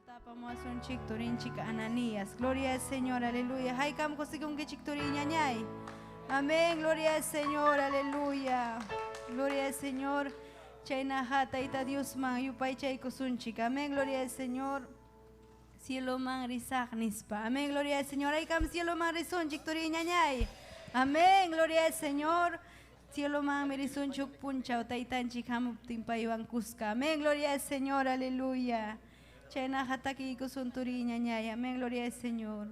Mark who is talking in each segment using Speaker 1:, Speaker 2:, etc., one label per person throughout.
Speaker 1: Tapamasun chik turin chik Ananías. Gloria al Señor, aleluya. Haikam kosigum que chik turin ñañay. Amén, gloria al Señor, aleluya. Gloria al Señor. Chayna hata ita Dios man yupay chay kusun chik. Amén, gloria al Señor. Cielo man risag nispa. Amén, gloria al Señor. Haikam cielo man rison chik turin ñañay. Amén, gloria al Señor. Cielo man merisun chuk puncha o taitan chik hamup timpayuan kuska. Amén, gloria al Señor, aleluya. Chayna hataki kusunturiña ñaya. Amén, gloria al Señor.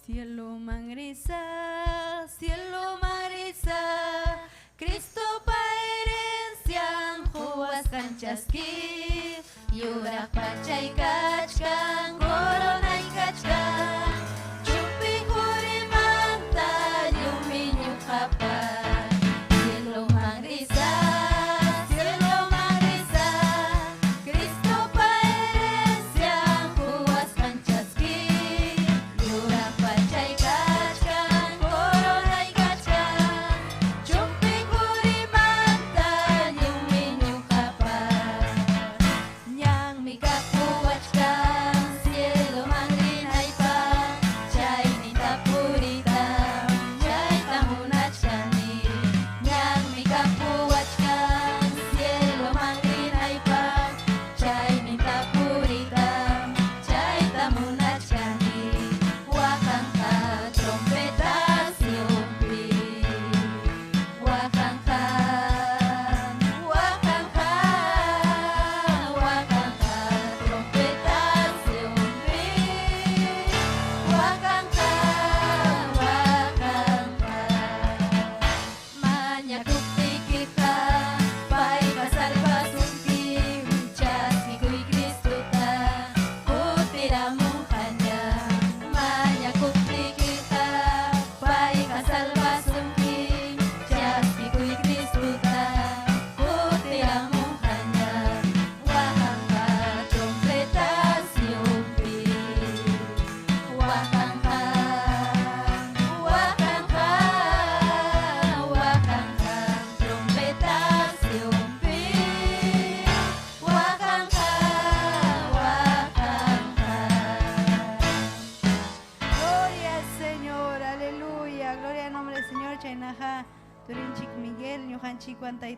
Speaker 1: Cielo mangrisa, Cristo pa herencia, juas canchasqui, yurak pachay kachkan, corona y kachkan, chupi jurimanta, yumiñu japan. Cielo mangrisa,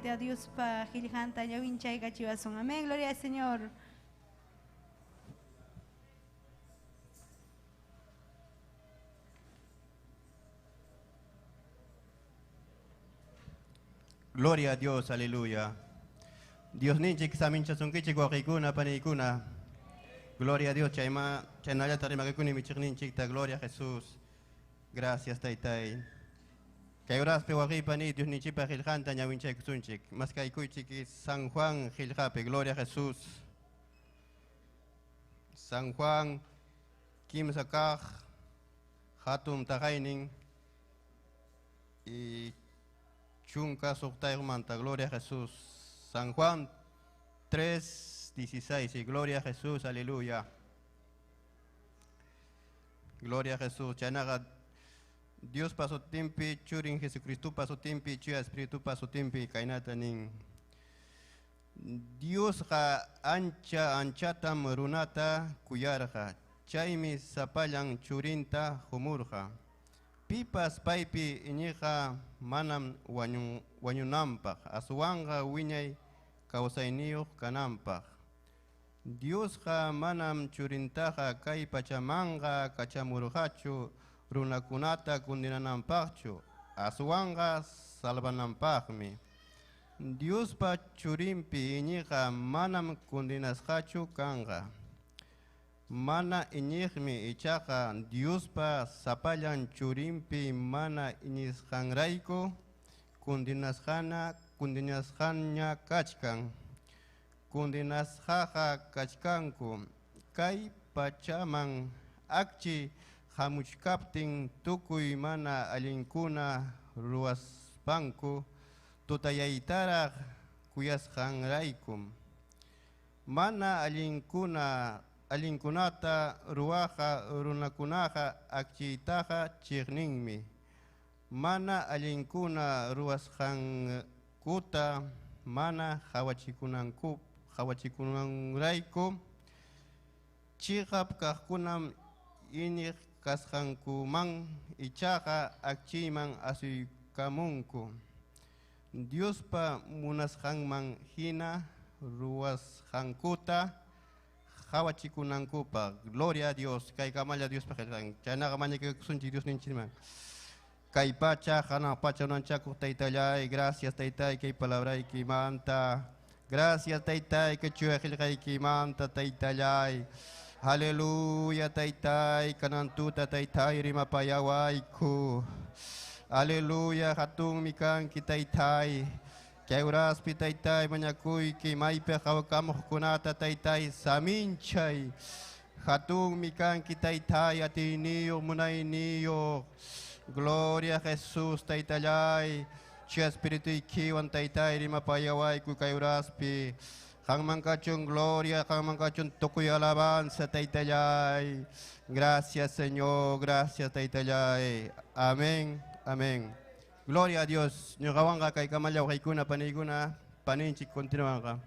Speaker 1: a Dios pa Gilhanta Yawinchay Gachivason. Amén, gloria al Señor.
Speaker 2: Gloria a Dios, aleluya. Dios ninchik samincha sunkichik wakikuna panikuna. Gloria a Dios, chaynaya tarimagikuni michik ninchik ta gloria a Jesús. Gracias, taitai. Kayuraspe wakipani Dios ninchipa Gilhanta ñawinchay kusunchik. Mas kaykuychik San Juan Giljape, gloria a Jesús. San Juan kimsakaj hatum tagainin y chunka suktayrmanta, gloria a Jesús. San Juan 3:16, y gloria a Jesús, aleluya. Gloria a Jesús. Chanaga Dios paso timpi, churin Jesucristo paso timpi, chuya Espíritu paso timpi, kainatanin. Dios ha anchatam runata kuyarja, chaymi sapalan churinta humurja. Pipas paipi iñija manam wanyunampak, aswanga wiñay kawsayniyuq kanampak. Dios ha manam churintaja kay pachamanga kachamurjachu, runakunata kundinanampaqchu, aswanga salvanampaqmi. Dios pa churimpi iñiqa manam kundinasqachu kanga. Mana iñiqmi ichaqa Dios pa sapallan churimpi mana iñisqanrayku kundinasqaña kachkan. Kundinasqaqa kachkanku. Kay pachaman akchi hamuchkaptin tukuy mana allinkuna ruwaspanku tutayaytaraq kuyasqanraykum. Mana allinkunata ruwaqa runakunaqa akchiytaqa chiqninmi. Mana allinkuna ruwasqankuta mana hawachikunanrayku Chikap kahkunam inik kashankumang ichaka akchiman asuikamunku. Dios pa munas hangman hina ruas hangkuta hawachikunankupa. Gloria a Dios. Kay kamaya Dios pa kailang. Chana kamanya kay sunchi Dios ninchiman. Kay pacha hana pacha nancha kutaytayay. Gracias taytay kay palabra kay manta. Gracias taytay kay chuekil kay manta taytayay. Haleluya taytay kanantuta taytay rimapayaway ko. Aleluya hatung mikan kitaytay. Kay uras pitaytay manyakuy kay maype kawakamoh kunata taytay saminchay. Hatung mikan kitaytay atiniyo munay niyo. Gloria a Jesús taytayay. Chi espiritu ikiwan taytay rimapayaway ko kay uras pi. Kang mangkachong gloria, kang mangkachong tukoy alabanza taytayay. Gracias Señor, gracias taytayay. Amén. Amén. Gloria a Dios. Nyo kawang ka kay kamalyaw kay kuna paniguna paninchik kontinuan ka.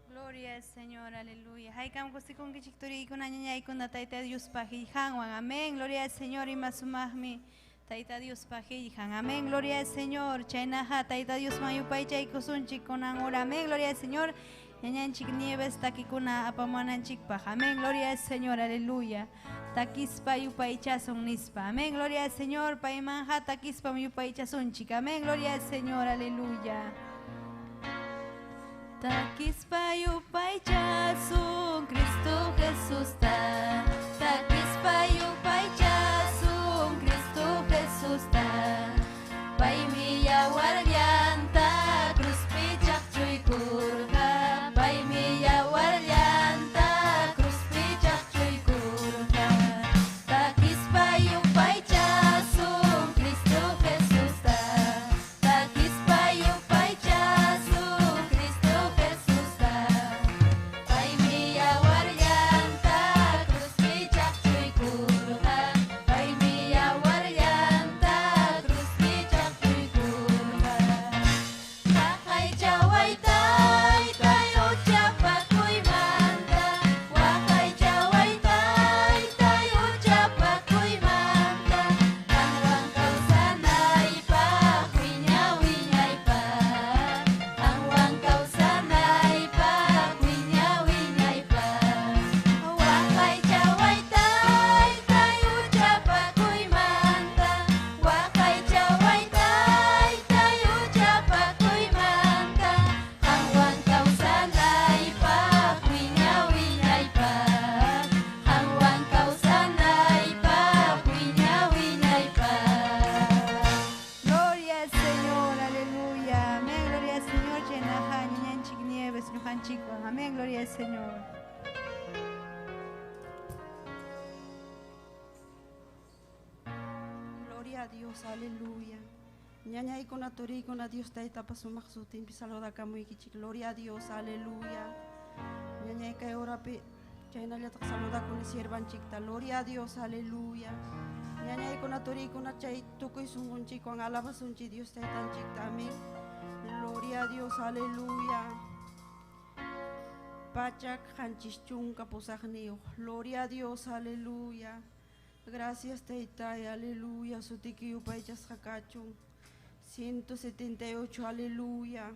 Speaker 1: Gloria al Señor, aleluya. Haikam kusti kung kichiktori kun anyanya ikun na taita Dios pahihangwan. Amén. Gloria al Señor y masumahmi. Taita Dios pajijan, amén, gloria al Señor. Chainaja, taita Dios mayupay chay kusunchik kunan ora, amén, gloria al Señor. Ñañanchik nieves takikuna apamananchik paj, amén, gloria al Señor, aleluya. Takispa yupay chasun nispa, amén, gloria al Señor. Paimanja takispa yupay chasunchik, amén, gloria al Señor, aleluya. Takispa yupay chasun, Cristo Jesús ta. Takispa yupay chasun, Cristo Jesús ta. Pai miya waryanta, cruz pichak chuy kurha. Pai miya waryanta, cruz pichak chuy kurha. Takispa yupay chasun, Cristo Jesús ta. Takispa yupay chasun, Cristo Jesús ta. Pai miya waryanta, cruz pichak chuy kurha. Pai miya waryanta, cruz pichak chuy kurha. Wakay chaway tay, tayo chapakuy manda. Wakay chaway tay, tayo chapakuy manda. Ang wangkaw sanay pa, winya-winyay pa. Ang wangkaw sanay pa, winya-winyay pa. Wakay chaway tay, tayo chapakuy manda. Wakay chaway tay, tayo chapakuy manda. Ang wangkaw sanay pa, winya-winyay pa. Ang wangkaw sanay pa, winya-winyay pa. Gloria al Señor, aleluya. Amén, gloria al Señor. Chenaja, ñanchik nieves, ñujanchik. Amén, gloria al Señor.
Speaker 3: Gloria a Dios, aleluya. Ñaña y con la tori con la Dios taita pasumak sutin pisaloda kamuikichi. Gloria a Dios, aleluya. Ñaña y que ora pe chaina ya saluda con el siervan chicta. Gloria a Dios, aleluya. Ñaña y con la tori con la chay tuco y sungun chico en alabas un chi Dios taita chicta. Amén. Gloria a Dios, aleluya. Pachak hanchichun kapusagniyo. Gloria a Dios, aleluya. Gracias Teitay, aleluya. Sutiki upaychas hakachun. 178, aleluya.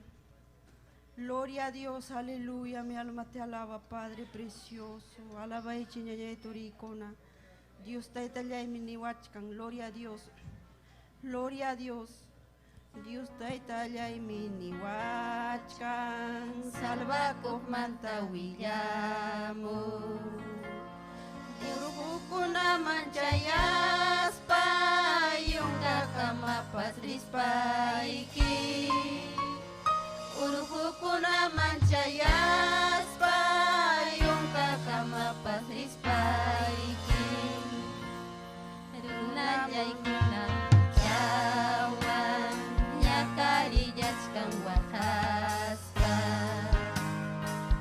Speaker 3: Gloria a Dios, aleluya. Mi alma te alaba, Padre precioso. Alaba y chiñaya y toricona. Dios Teitay miniwachkan. Gloria a Dios. Gloria a Dios. Dios Teitay miniwachkan. Salva manta willamo. Urukuna manchayas pa yung kakamapas rispaiki. Urukuna manchayas pa yung kakamapas rispaiki. Runayay kuna chawan nyakarijach kang wakas pa.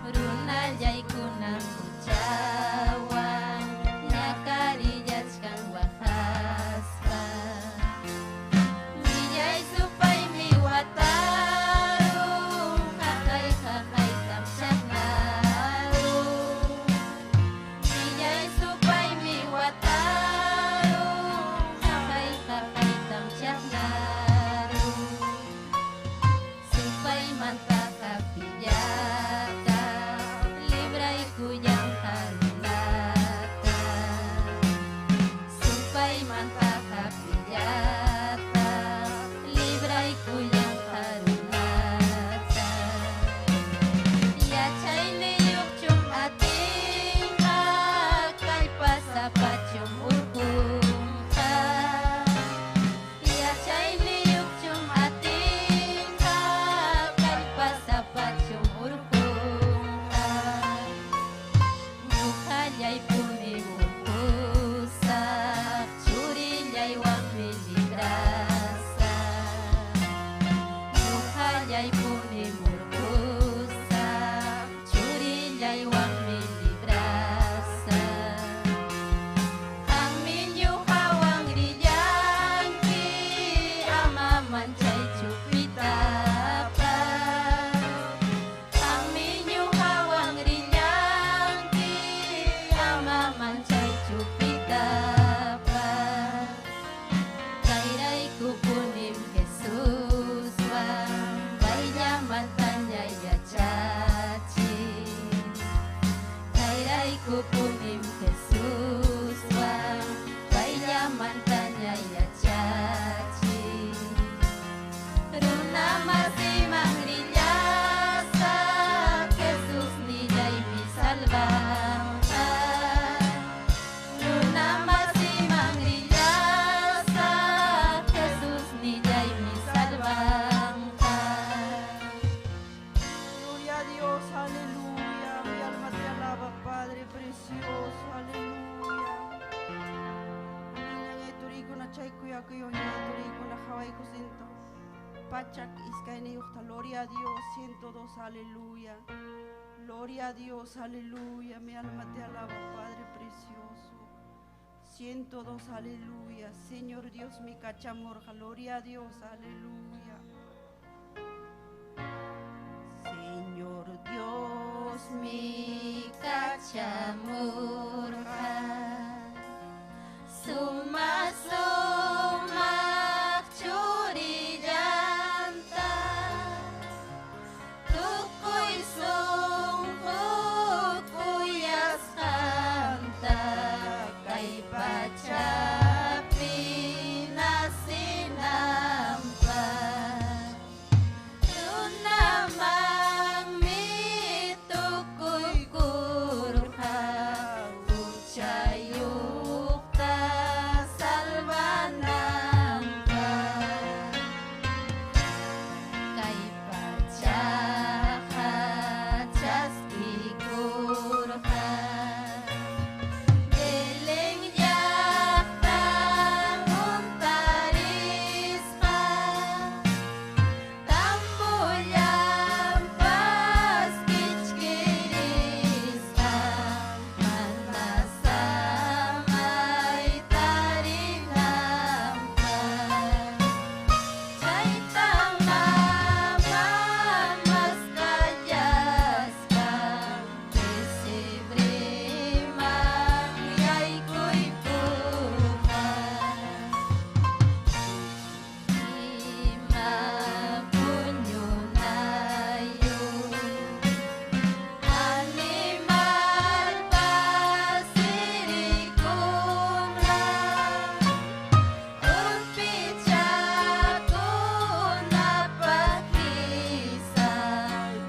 Speaker 3: Runayay kuna chawan nyakarijach kang wakas pa. kuyo ñaturi kuna hawai kusinto. Pachak iskaini yuhta, gloria a Dios, 102, aleluya. Gloria a Dios, aleluya. Mi alma te alaba, Padre precioso. 102, aleluya. Señor Dios, mi cachamor, gloria a Dios, aleluya. Señor Dios, mi cachamor, sumak churillanta, tukoy kuyas kanta, kay pachapi na sinampa, tunamang mitukoy kurha, uchayuk ta salvanampa, kay pachaka chaski kurha, deleng yakta muntaris ka, tamboyam pas kichkiris ka, manasamay tarinam ka, chay tamaman mas kayas ka, desibre mangyay ko'y puha. Imapunyo nayo, animal pasirikuna, urpitya ko napakisa,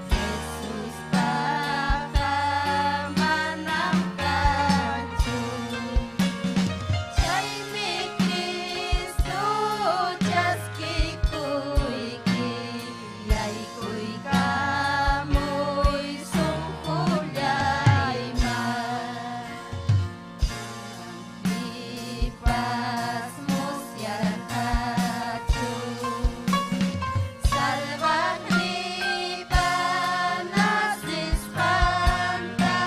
Speaker 3: Jesus pakamanang kanyo. Chay mi Cristo, Diyos kikuiki, yay kuy kamoy sungkulyay man. Ipas mo siya tacho, salvat liban nasis panta,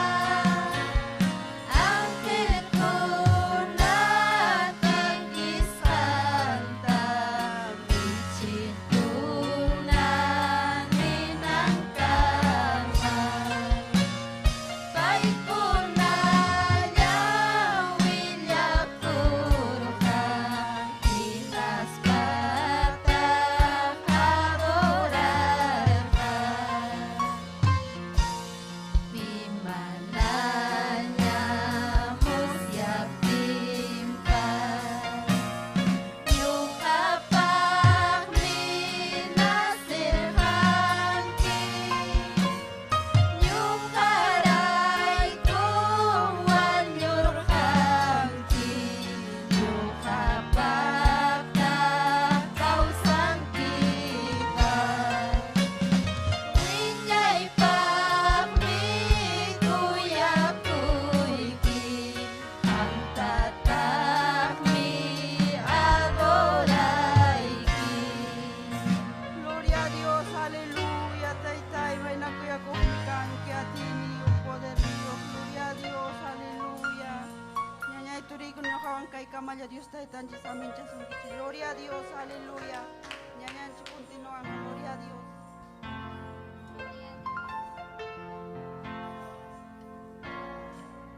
Speaker 3: angkel ko na tag-iskanta, bichit ko na ninangkaman, pay ko na yawilya kurhan, inas patak haborarhan. Pimananya musyap timpan, yung kapak minasirhanki, yung karay kong wanyurhanki, yung kapak takausang kipan. Winyay pak mi kuya kuiki, ang tatak mi agoraiki. Gloria a Dios, aleluya, taytay, may nakuya kuhikan, kaya tini yung poder Dios, gloria a Dios, aleluya. Nyanya ituri ko na kawang kay kamalya Dios taytan, Diyos amin, Diyos mungkichi, gloria a Dios, aleluya. Nyanya continuan, gloria a Dios.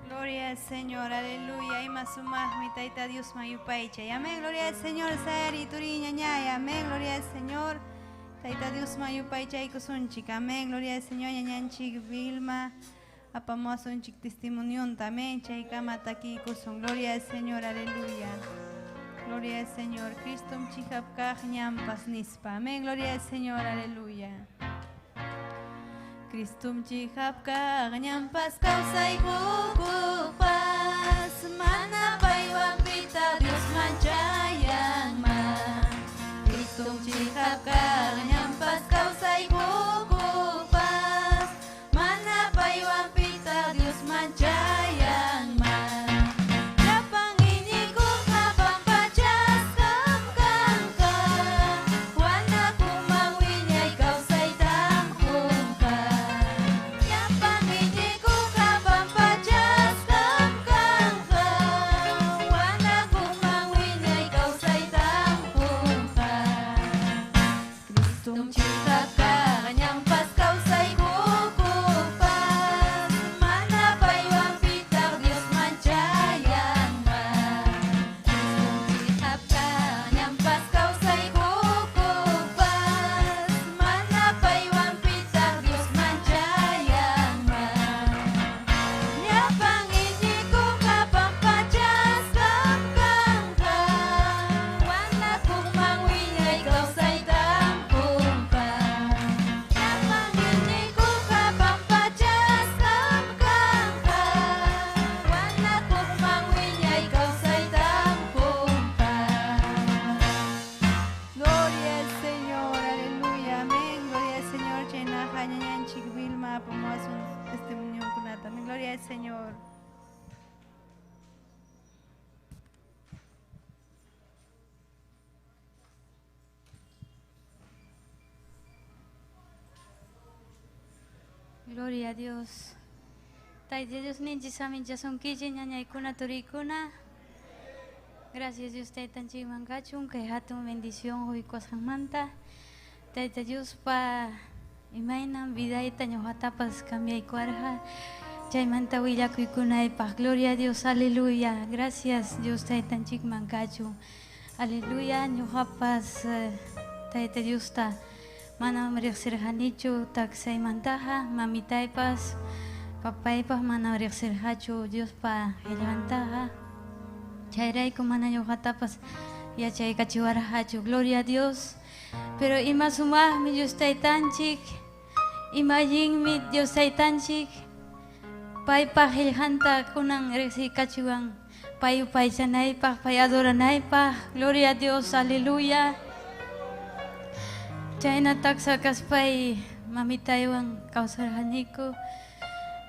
Speaker 1: Gloria al Señor, aleluya. Y más mi taita Dios mayupaicha. Amén, gloria al Señor, Sari, Turiña, ñaya. Amén, gloria al Señor. Taita Dios mayupaicha y kusunchik. Amén, gloria al Señor, ñañanchik, Vilma. Apamosunchik testimonio también. Chaikama taki kusun. Gloria al Señor, aleluya. Gloria al Señor. Cristo mchikapkaj ñampas nispa. Amén, gloria al Señor, aleluya. Kristum chihapka ñampas kausay kukupas, mana paywampita Dios manchayang ma. Kristum chihapka ñampas kausay kukupas, mana paywampita Dios manchayang ma. Lapang inikuk hapang pachaskam
Speaker 4: Gloria a Dios. Taite Dios ninchi samin jason kichi ñañaykuna turikuna. Gracias Dios taitan chimangachun que hatun bendición hoy manta. Taita Dios pa imainan vidaita ñohatapas cambiaykuarja. Chaymanta willakuykunaypaq. Gloria a Dios, aleluya. Gracias Dios taitan chimangachun. Aleluya, ñohapas taita Dios ta manam riqsirqanichu taksaymantaqa mamitaypas papaypas mana riqsirqachu Diospa qillqantaqa chayrayku mana ñuqatapas yachaykachiwarqachu. Gloria a Dios. Pero ima sumaqmi Dios taytanchik, ima allinmi Dios taytanchik paypaq qillqanta kunan riqsiykachiwan pay upaychanaypaq pay adoranaypaq. Gloria a Dios, aleluya. Chayna taksa kaspay mamitaywan kawsarqaniku.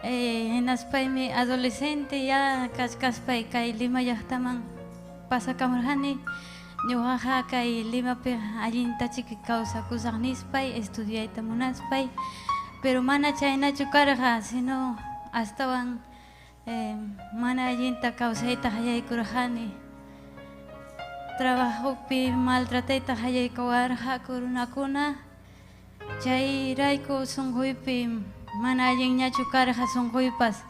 Speaker 4: Hinaspaymi adolescente ya kaspay kay Lima llaqtaman pasakamurqani. Ñuqaqa kay Limapi allintachik kawsakusaq nispay estudiayta munaspay. Pero mana chaynachu karqa, sino astawan mana allinta kawsayta hayaykurqani. Trabajopi maltratayta hayaykawarqaku runakuna. Chayrayku sunquypi mana allinñachu karqa sunquypas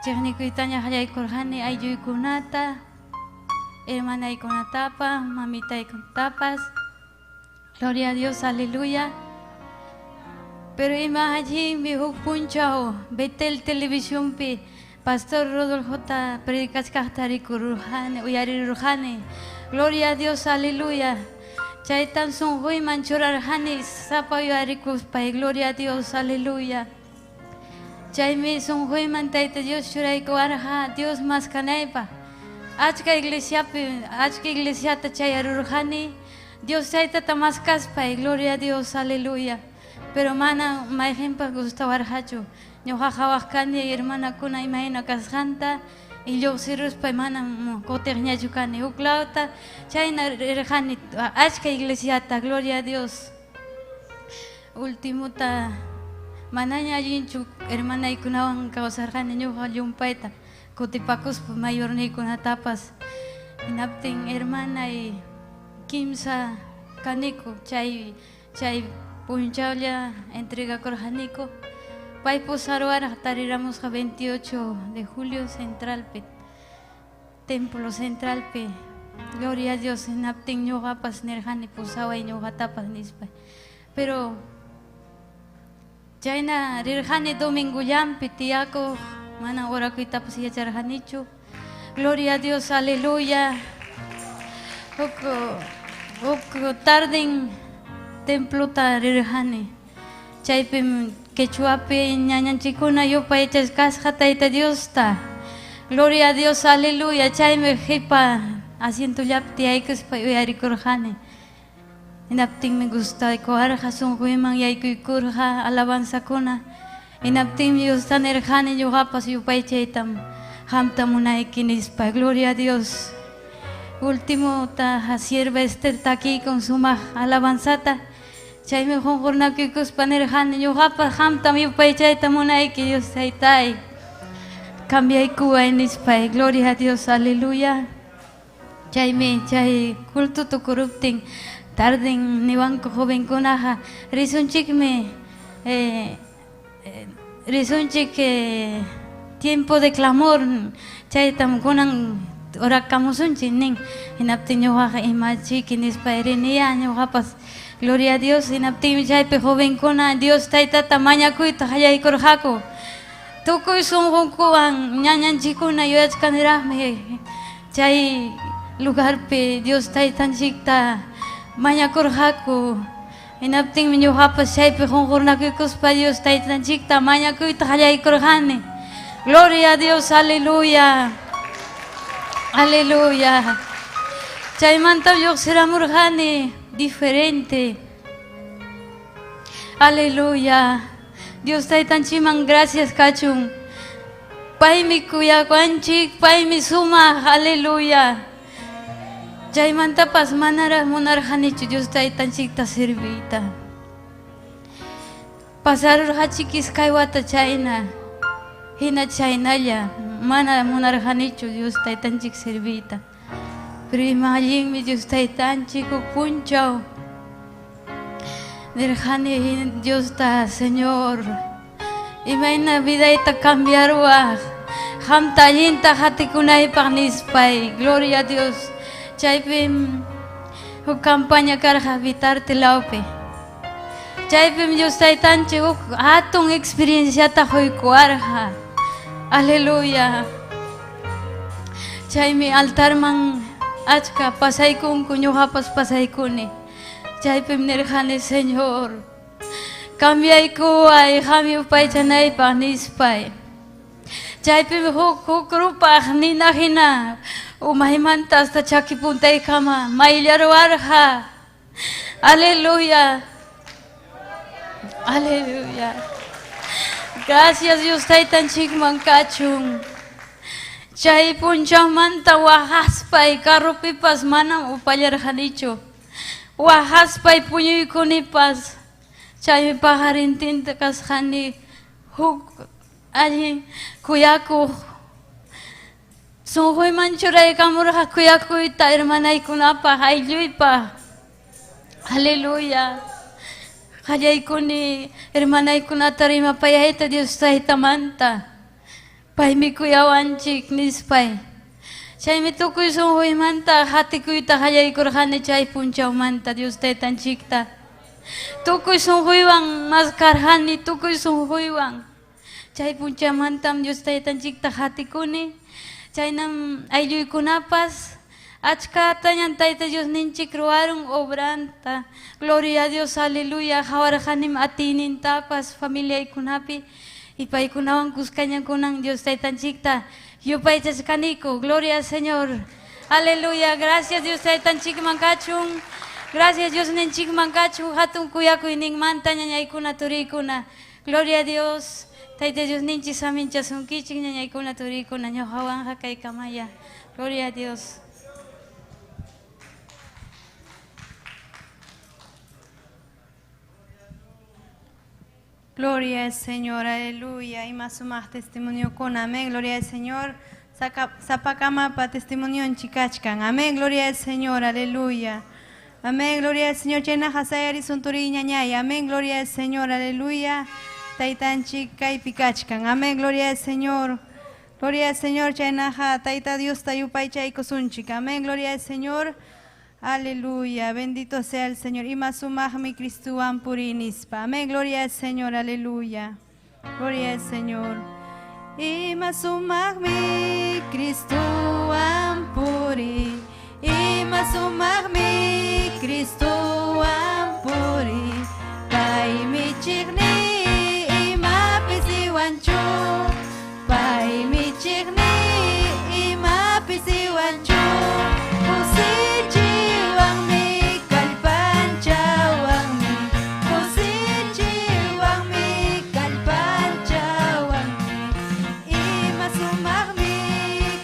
Speaker 4: chiqnikuytaña hayaykurqani aylluykunata, hermanaykunatapas, mamitaykunatapas. Gloria a Dios, aleluya. Pero ima allinmi huk punchaw Betel Televisionpi Pastor Rodolfo ta predikachkaqta rikururqani, uyarirurqani. Gloria a Dios, aleluya. Chaytan sunquyman churarqani sapa uyarikuspay. Gloria a Dios, aleluya. Chaymi sunquyman tayta Dios churaykuwarqa Dios maskanaypaq. Achka iglesiata chayarurqani Dios chaytata maskaspay. Gloria a Dios, aleluya. Pero mana mayqinpaq gustawarqachu. Ñuqaqa waqkani hermanakuna imayna kasqanta y lluqsiruspay mana kutiqñachu kani huk lawta chayna rirqani achka iglesiata. Gloria a Dios. Ultimuta manaña allinchu hermanaykunawan kawsarqani ñuqa llumpayta kutipakuspa mayorniykunatapas. Hinaptin hermanay kimsa kaniku chay punchawlla entregakurqaniku. Paypus sarwaraq tariramusqa 28 de julio centralpi, templo centralpi. Gloria a Dios. Hinaptin ñuqapas nirqani pusaway ñuqatapas nispay. Pero chayna rirqani domingullampi tiyakuq mana urakuytapas yacharqanichu. Gloria a Dios, aleluya. Huk tarden templota rirqani. Chaypi quechuapi ñañanchikuna yupay chasqasqa tayta Diosta. Gloria a Dios, aleluya. Chaymi hipa asientullapi tiyaykuspa uyarikurqani. Hinaptinmi gustaykuwarqa sunquyman yaykuykurqa alabanzakuna. Hinaptinmi Diosta nirqani ñuqapas yupay chaytam hamta munayki nispa. Gloria a Dios. Último ta sierva Esther taki con sumaq alabanzata. Chaymi qunqurnakuykuspa nirqani ñuqapas hamtam yupay chayta munayki Dios taytay cambiaykuway nispay. Gloria a Dios, aleluya. Chaymi chay culto tukuruptin tarden niwanku jovenkunaqa risunchikmi tiempo de clamor chaytam kunan orakamusunchik nin. Hinaptin ñuqaqa imachiki nispay rinía ñuqapas. Gloria a Dios. Hinaptin chaypi jovenkuna Dios taytata mañakuyta hayaykurqaku. Tukuy sunqunkuwan ñañanchikuna yuyachkaniraqmi chay lugarpi Dios taytanchikta mañakurqaku. Hinaptinmi ñuqapas chaypi qunqurnakuykuspa Dios taytanchikta mañakuyta hayaykurqani. Gloria a Dios, aleluya. Aleluya. Chaymantam lluqsiramurqani diferente. Aleluya. Dios taytanchiman gracias kachun. Paymi kuyakanchik, paymi sumaq. Aleluya. Chaymantapas manara munarqanichu Dios taytanchikta servita. pasar hachikis kaywata chayna hina chaynalla mana munarjanichu Dios taytanchik servita pero imallinmi Dios taytanchik uk punchaw nirjani Dios ta Señor imayna vidayta cambiarwa hamta allinta hatikunaypaq nispay gloria a Dios chaypim uk campaña karqa Vitarte lawpi chaypim Dios taytanchik uk hatun experienciata quykuwarqa aleluya chaymi altarman achka pasaykunku ñuqapas pasaykuni chaypim nirqani Señor cambiaykuway qami upaychanaypaq nispay chaypim huk rupaq nina hina umaymanta hasta chaki puntaykama mayllarwarqa aleluya aleluya gracias Dios taytanchikman kachun chay punchaymanta wahaspay carrupipas manam upallarqanichu wahaspay puñuykunipas chaymi pajarintinta kasqani huk allin kuyakuq sunquyman churaykamurqa kuyakuyta hermanaykunapaq aylluypaq aleluya qallaykuni hermanaykunata rimapayayta Dios taytamanta paymi kuyawanchik nispay chaymi tukuy sunquymanta hatikuyta qallaykurqani chay punchawmanta Dios taytanchikta tukuy sunquywan maskarqani tukuy sunquywan chay punchamantam Dios taytanchikta hatikuni chaynam aylluykunapas achkata ñan tayta Dios ninchik ruwarun obranta gloria a Dios aleluya hawarqanim atiynintapas familiaykunapi y paykunawan kuskañankunan Dios taytanchikta yupaychashkaniku gloria al Señor aleluya gracias Dios taytanchikman kachun gracias Dios ninchikman kachun hatun kuyakuyninmanta ñañaykuna turiykuna gloria a Dios tayta Dios ninchik saminchasunkichik ñañaykuna turiykuna ñuqawanqa kaykamaya gloria a Dios.
Speaker 1: Gloria al Señor, aleluya. Y más testimonio con amén. Gloria al Señor. Sapakama pa testimonio en chikachkan. Amén. Gloria al Señor, aleluya. Amén. Gloria al Señor. Chena hasayari sunturi ñañay. Amén. Gloria al Señor, aleluya. Taitan chikay pikachkan. Amén. Gloria al Señor. Gloria al Señor. Chena ha taita Dios tayupay chay kosunchik. Amén. Gloria al Señor. Aleluya, bendito sea el Señor. Y más mi Cristo ampurinispa. Amén, gloria al Señor, aleluya. Gloria al Señor. Y más mi Cristo ampuri. Y más mi Cristo ampuri. Pai mi chigni y ma pisi wancho. Pai mi chigni y ma pisi wancho.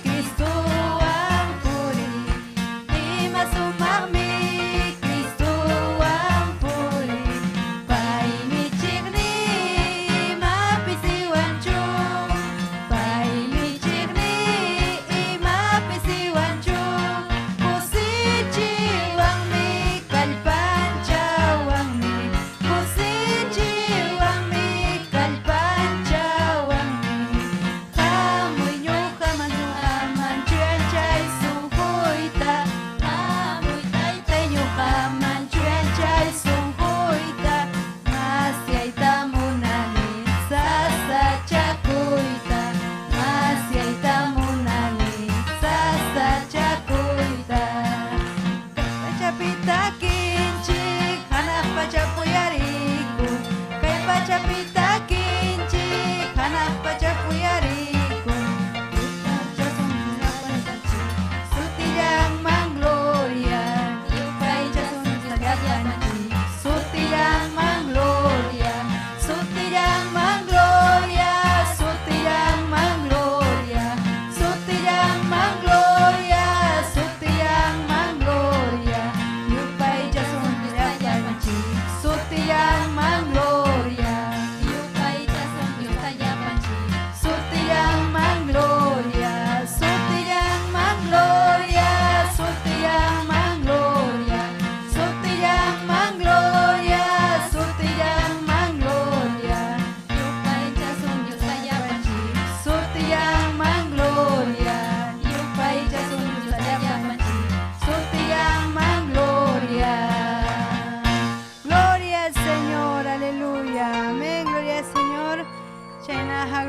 Speaker 1: Cristo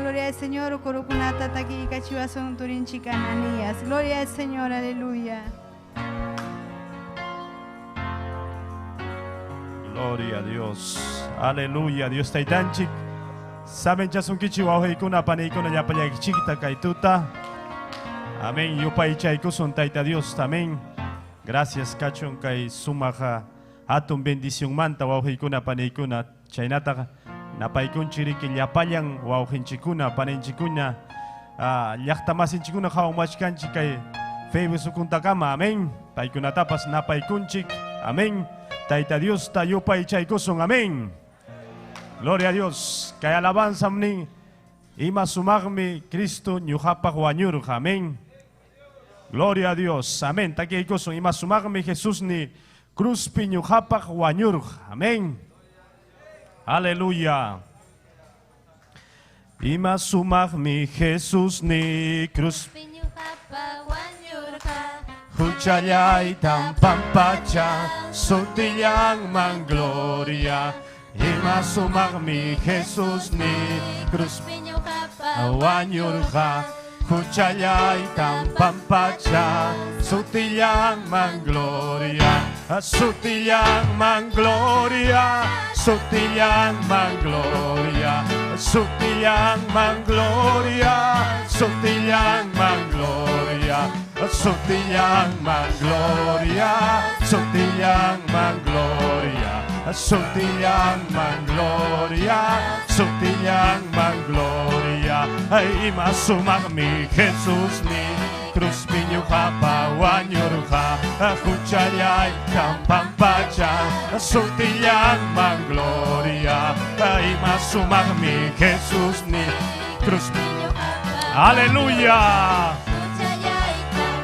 Speaker 1: gloria al Señor, Korokunata Taki Kachiwason Turinchik Ananías. Gloria al Señor, aleluya.
Speaker 5: Gloria a Dios. Aleluya. Dios taitanchik. Saben chasun kichiwa ikuna panikuna yapaya chiquita kaituta. Amén. Yupai chaikusun taita Dios. Amén. Gracias kachun kai sumaja atun bendición manta wauhikuna panikuna chainata napaikun chiriki llapallan wauhinchikuna paninchikuna llaqtamasinchikuna hawmachkanchik kay feybesukuntakama. Amén. Paikunatapas napaikunchik. Amén. Taita Dios ta yupay chaykusun. Amén. Gloria a Dios. Kay alabanza mning ima sumagmi Cristo ñuqapaq wañurqa. Amén. Gloria a Dios. Amén. Takiykusun ima sumagmi Jesús ni cruzpi ñuqapaq wañurqa. Amén. Aleluya. Ima sumagmi Jesús ni cruzpi Huchayay tampampacha, sutiyang mang gloria. Ima sumagmi Jesus ni cruz awanyurha. Huchayay tampampacha, sutiyang mang gloria. Sutiyang mang gloria, sutiyang mang gloria. Sutiyang mang gloria, sutiyang mang gloria. Sutiyang mang gloria, sutiyang mang gloria, sutiyang mang gloria, sutiyang mang gloria. Ay masumagmi Jesus ni cruz pinyuha pawanyurha, huchayay tampampacha, sutiyang mang gloria. Ay masumagmi Jesus ni cruz pinyuha. Aleluya.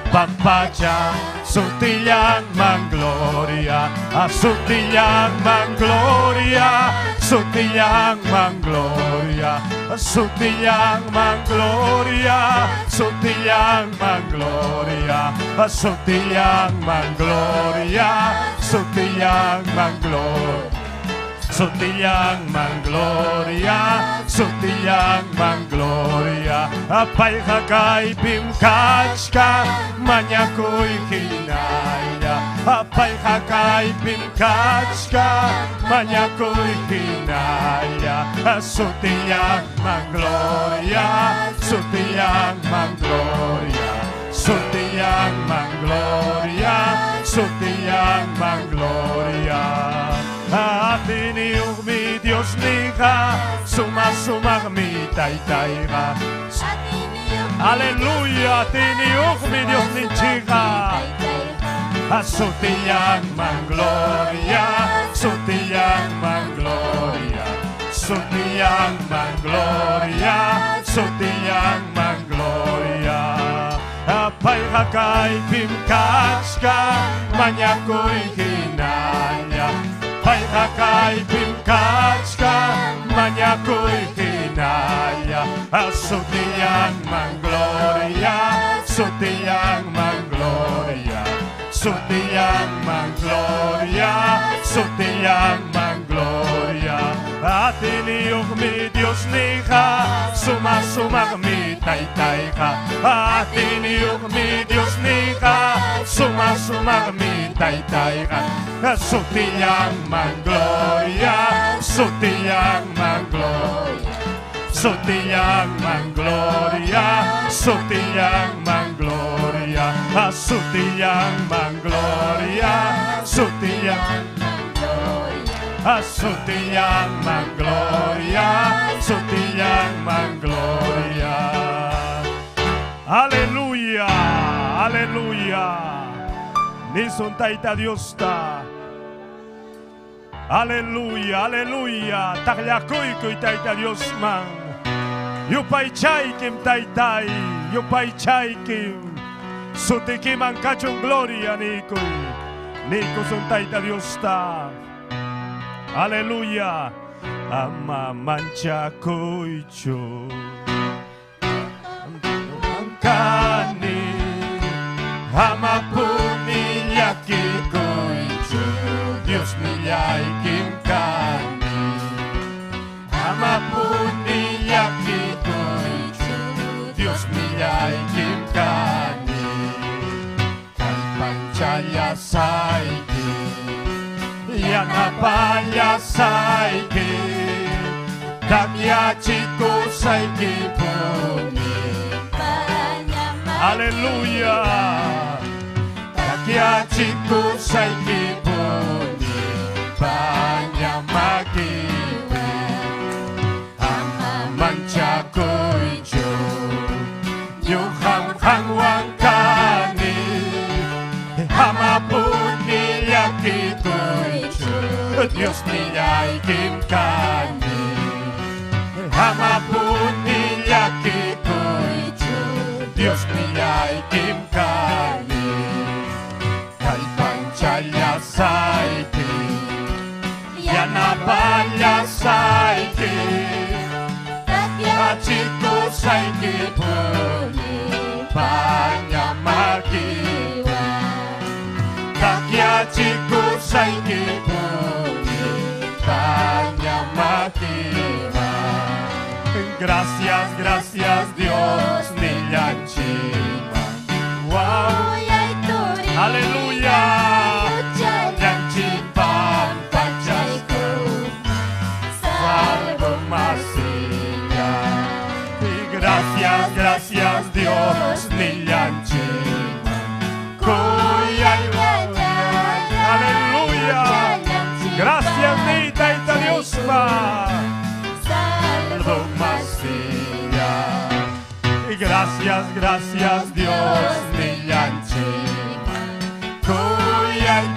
Speaker 5: Pampacha, sutiyang mang gloria, sutiyang mang gloria, sutiyang mang gloria, sutiyang mang gloria, sutiyang mang gloria, sutiyang mang gloria, sutiyang mang gloria. Sutiyang mang gloria, sutiyang mang gloria. Apay kakay pimkachka, manyakoy hinaya. Apay kakay pimkachka, manyakoy hinaya. Sutiyang mang gloria, sutiyang mang gloria. Sutiyang mang gloria, sutiyang mang gloria. Atiniuk mi Dios niha, sumag mi taytayha. Aleluya, atiniuk mi Dios nichiha. Sutiyang mang gloria, sutiyang mang gloria, sutiyang mang gloria, sutiyang mang gloria. Apay hakay pimkachka, manyakoy hinaya. Apay hakay pimkachka, manyakoy hinaya. Sutiyang mang gloria, sutiyang mang gloria, sutiyang mang gloria, sutiyang mang gloria. Atiniuk mi Dios niha, sumag mi taytayha. Atiniuk mi Dios niha, sumag mi taytayha. Sutiyang mang gloria, sutiyang mang gloria, sutiyang mang gloria, sutiyang mang gloria, sutiyang mang gloria, sutiyang sutiyang mang gloria, sutiyang mang gloria. Aleluya, aleluya. Nison taita Dios ta. Aleluya, aleluya. Takyakoy koy taita Dios man. Yupay chay kim taytay, yupay chay kim. Sutikim ang kachong gloria nikoy. Niko son taita Dios ta. Aleluya. Ama mancha koy cho. Kani ama puniyaki koy cho. Dios niyay kim kani. Ama puniyaki koy. panchaya saiki, yana paya saiki, takya chiku saiki puni. Aleluya. Takya chiku saiki puni panyamaki. Manchakuicho, Yuham Hangwankani, Hamapuni Yakituicho, Dios niyay kimkani, Hamapuni Yakituicho, Dios niyay kimkani, Kalpanchaya saiki, Yanapaya saiki, Chiku saiki puni panyamakiwa, takya chiku saiki puni panyamakiwa. Gracias, gracias Dios nillanchiwa. Wow, aleluya. Yanchipan pachaiku, salvo masilla. Gracias, gracias Dios nillanchiwa. Aleluya. Gracias ni taita Dios ma. Salvo masilla. Gracias, gracias Dios nillanchiwa. Kuyay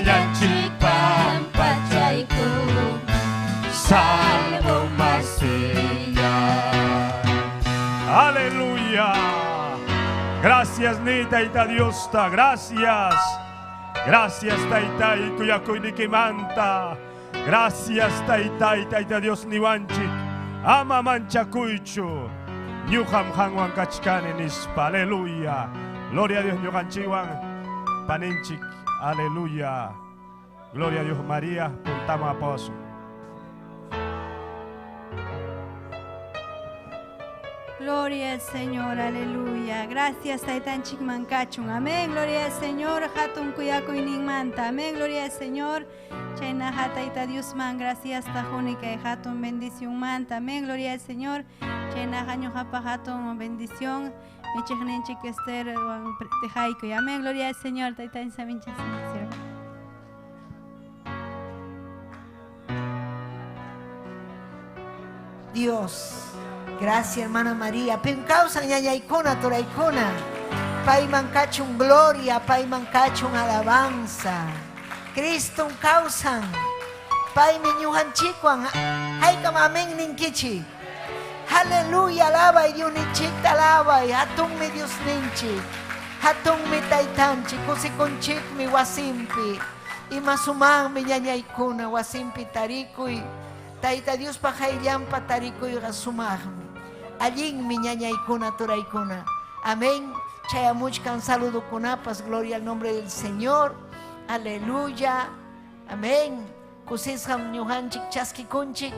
Speaker 5: yanchipan pachaiku, salvo masilla. Aleluya. Gracias ni taita Dios ta. Gracias. Gracias taita y kuyakuinikimanta. Gracias taita y taita Dios niwanchik. Ama manchakuichu. Nyuham hangwan kachkane nispa. Aleluya. Gloria a Dios nyuhanchiwan. Paninchik. Aleluya. Gloria a Dios María. Puntama aposo.
Speaker 1: Gloria al Señor, aleluya. Gracias, Taitan Chikmankachun. Amén. Gloria al Señor. Hatun Kuyako Iningmanta. Amén. Gloria al Señor. Chaina Hataita Dios man. Gracias, Tajónica y Hatun bendición manta. Amén. Gloria al Señor. Chaina Haño Japa Hatun bendición. Echejnen Chikester de Jaiko. Amén. Gloria al Señor. Taitan Samincha.
Speaker 6: Dios. Gracias, hermana María. Pim causa ñañaicona, toraicona. Paiman cachun gloria, paiman cachun alabanza. Cristo causan. Paimen yuhan chikuan. Haikam amén ninkichi. Aleluya, alaba y Dios ninchik alaba y hatun mi Dios ninchik. Hatun mi taitanchi, kusikonchik mi wasimpi. Y masuman mi ñañaicona, wasimpi tarikui. Taita Dios pajaillampa tarikui rasumahmi. Allí mi ñañaicuna turaicuna. Amén. Chayamuchkan saludo kunapas. Gloria al nombre del Señor. Aleluya. Amén. Kusisham ñuhanchik chaskikunchik.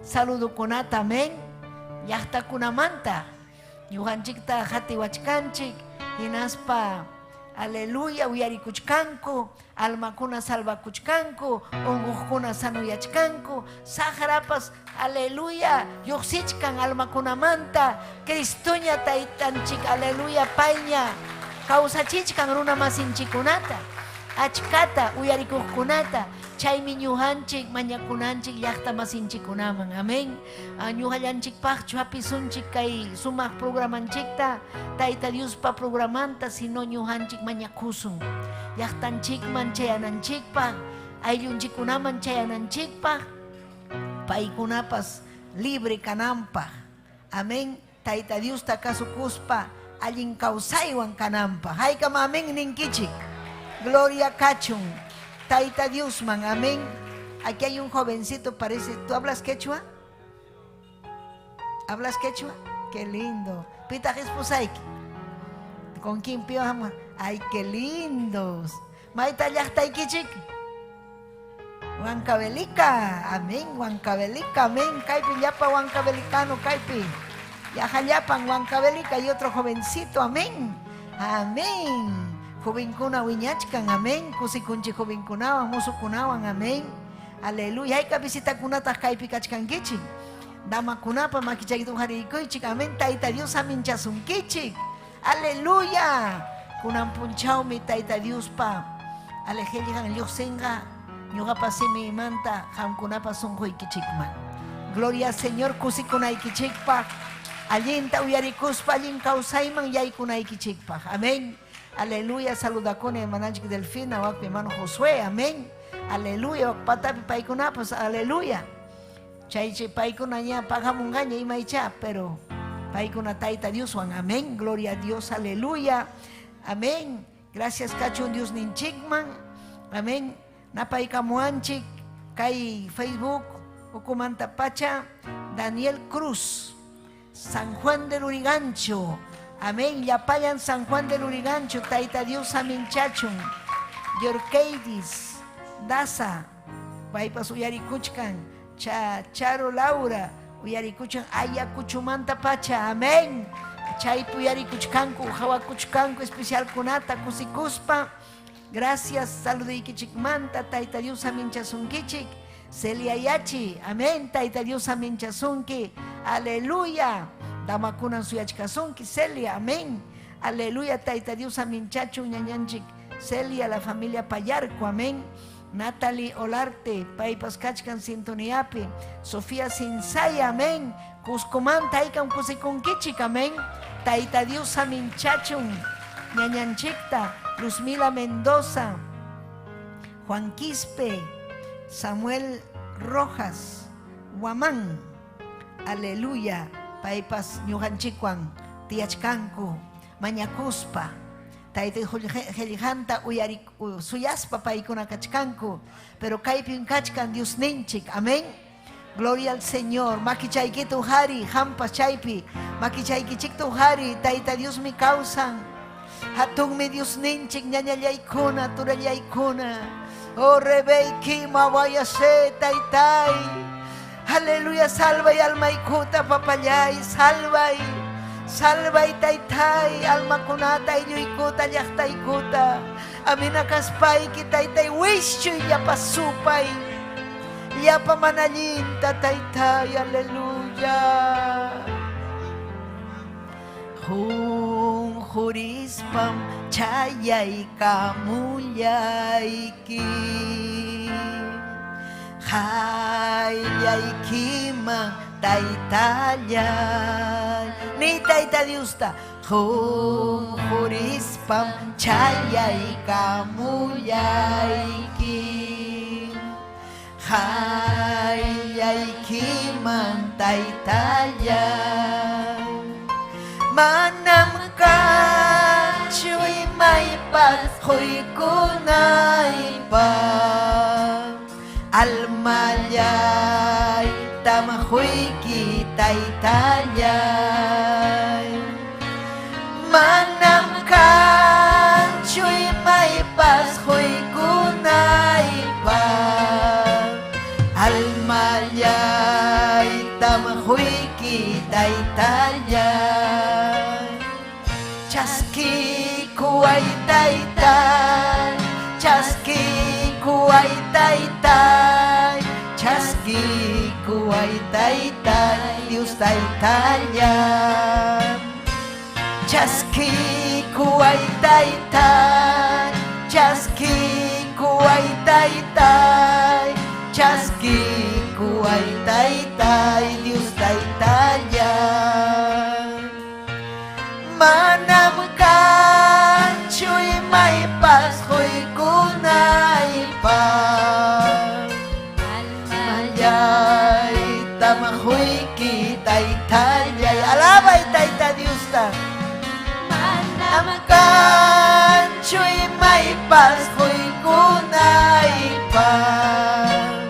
Speaker 6: Saludo kunata. Amén. Yahta kunamanta. Ñuhanchik ta jatiwachkanchik. Hinaspa. Aleluya. Uyarikuchkanku. Almakuna salvakuchkanku. Ongukuna sanuyachkanku. Saharapas. Aleluya, yoxichkan almakunamanta, Cristoña taitanchik, aleluya, paña, causachichkan runa masinchikunata, achkata, uyarikukunata, chaymi ñuhanchik, mañakunanchik, llaqta masinchikunaman, amén. Ñuhallanchikpaq chuapisunchik kay sumaq programanchikta, Taita Diospa programanta, sino ñuhanchik mañakusun, llaqtanchikman chayananchikpaq, ayllunchikunaman chayananchikpaq, paikunapas libre kanampa. Amén. Taita Dios takasukuspa allin kausaywan kanampa. Haykam amén ninkichik. Gloria kachun. Taita Dios man. Amén. Aquí hay un jovencito, parece. ¿Tú hablas quechua? ¿Hablas quechua? Qué lindo. Pita Jespusaiki. ¿Con quién piojama? Ay, qué lindos. Maita llaqtaykichik. Huancavelica, amén, Huancavelica, amén, Caipi, yapa Huancavelicano, Caipi, Yajayapan, Huancavelica y otro jovencito, amén, Amén. Jovencuna wiñachkan, amén. Kusikunchi jovenkunawan, musukunawan, amén. Aleluya. Hay visita kunata kaypi kachkankichik. Dama kunapa makichaytu harikuychik, amén. Tayta Dios aminchasunkichik. Aleluya. Kunan punchawmi Tayta Dios pa. Alejelijan llusenga. Ñuqapa simi manta hamkunapa sunquykichikman. Gloria al Señor kusikunaykichikpaq. Allinta uyarikuspa allin kawsayman yaykunaykichikpaq. Amén. Aleluya. Saludakuni hermananchik Delfina, wakpi hermano Josué. Amén. Aleluya. Patapi paykunapas. Aleluya. Chaychi paykuna ña pagamungaña imaycha, pero paykuna Tayta Dioswan. Amén. Gloria a Dios. Aleluya. Amén. Gracias kachun Dios ninchikman. Amén. Napaykamuanchik kay Facebook ukumanta pacha Daniel Cruz, San Juan del Urigancho. Amén. Yapayan San Juan del Urigancho. Tayta Dios aminchachun. Yorkeidis Daza paypas uyarikuchkan. Charo Laura uyarikuchan Ayacuchumanta pacha. Amén. Chaypi uyarikuchkanku hawakuchkanku especial kunata kusikuspa. Gracias, saludaykichikmanta, Tayta Dios aminchasunkichik. Celia Yachi, amén, Tayta Dios aminchasunki. Aleluya. Damakunan suyachkasunki, Celia, amén. Aleluya, Tayta Dios aminchachun ñañanchik. Celia, la familia Payarco, amén. Natalie Olarte, paypas kachkan sintoniapi. Sofía Sinsaya, amén. Cuscomanta aykan kusikunkichik, amén. Tayta Dios aminchachun ñañanchikta. Luzmila Mendoza, Juan Quispe, Samuel Rojas, Guamán, aleluya, paypas ñuqanchikwan tiachkanku, mañakuspa, tayta Helijanta suyaspa paykuna kachkanku, pero kaypin kachkan Dios ninchik, amén. Gloria al Señor. Makichaykitu hari, hampas chaypi, makichaykichiktu hari, Tayta Dios mi causan. Hatun mi Dios ninchik ñañallaykuna, turallaykuna. Oh rebeiki mawayase taytay. Aleluya, salvay almaykuta papallay, salvay. Salvay taytay, almakunata illuykuta llaqtaykuta. Aminakaspayki taytay wischuy yapasupay. Llapa manallinta taytay, aleluya. Jurispam chayay kamuyayki hayyaykiman taytallay ni Tayta Diusta jurispam chayay kamuyayki hayyaykiman taytallay manam kachuy maypas huykunaypas almayay tamahuyki taytallay manam kachuy maypas huykunaypas almayay tamahuyki taytallay chaski kuay taytay, chaski kuay taytay, chaski kuay taytay, Dios taytallay. Chaski kuay taytay, chaski kuay taytay, chaski kuay taytay, Dios taytallay. Manam kachuy maypas huykunaypas almayay tamahuyki taytallay. Alabay Tayta Diusta. Manam kachuy maypas huykunaypas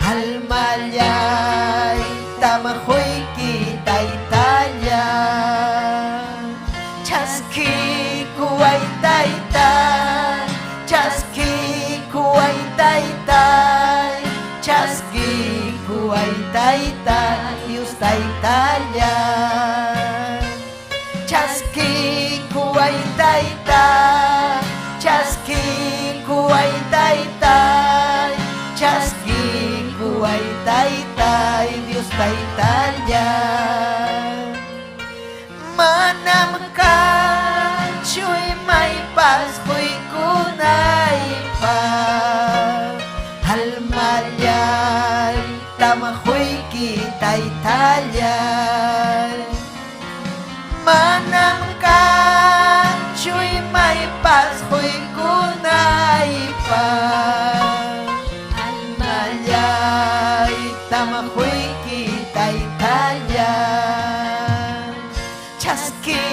Speaker 6: almayay tamahuyki taytallay. Chaski kuay taytay, chaski kuay taytay, chaski kuay taytay, Dios taytallay. Chaski kuay kuay taytay, chaski kuay taytay, chaski kuay taytay, Dios taytaya. Manam ka chuy may paskuy kunay pa, halmayay tamahuy kitay talyay. Manam ka chuy may paskuy kunay pa, halmayay tamahuy kitay talyay. Chaski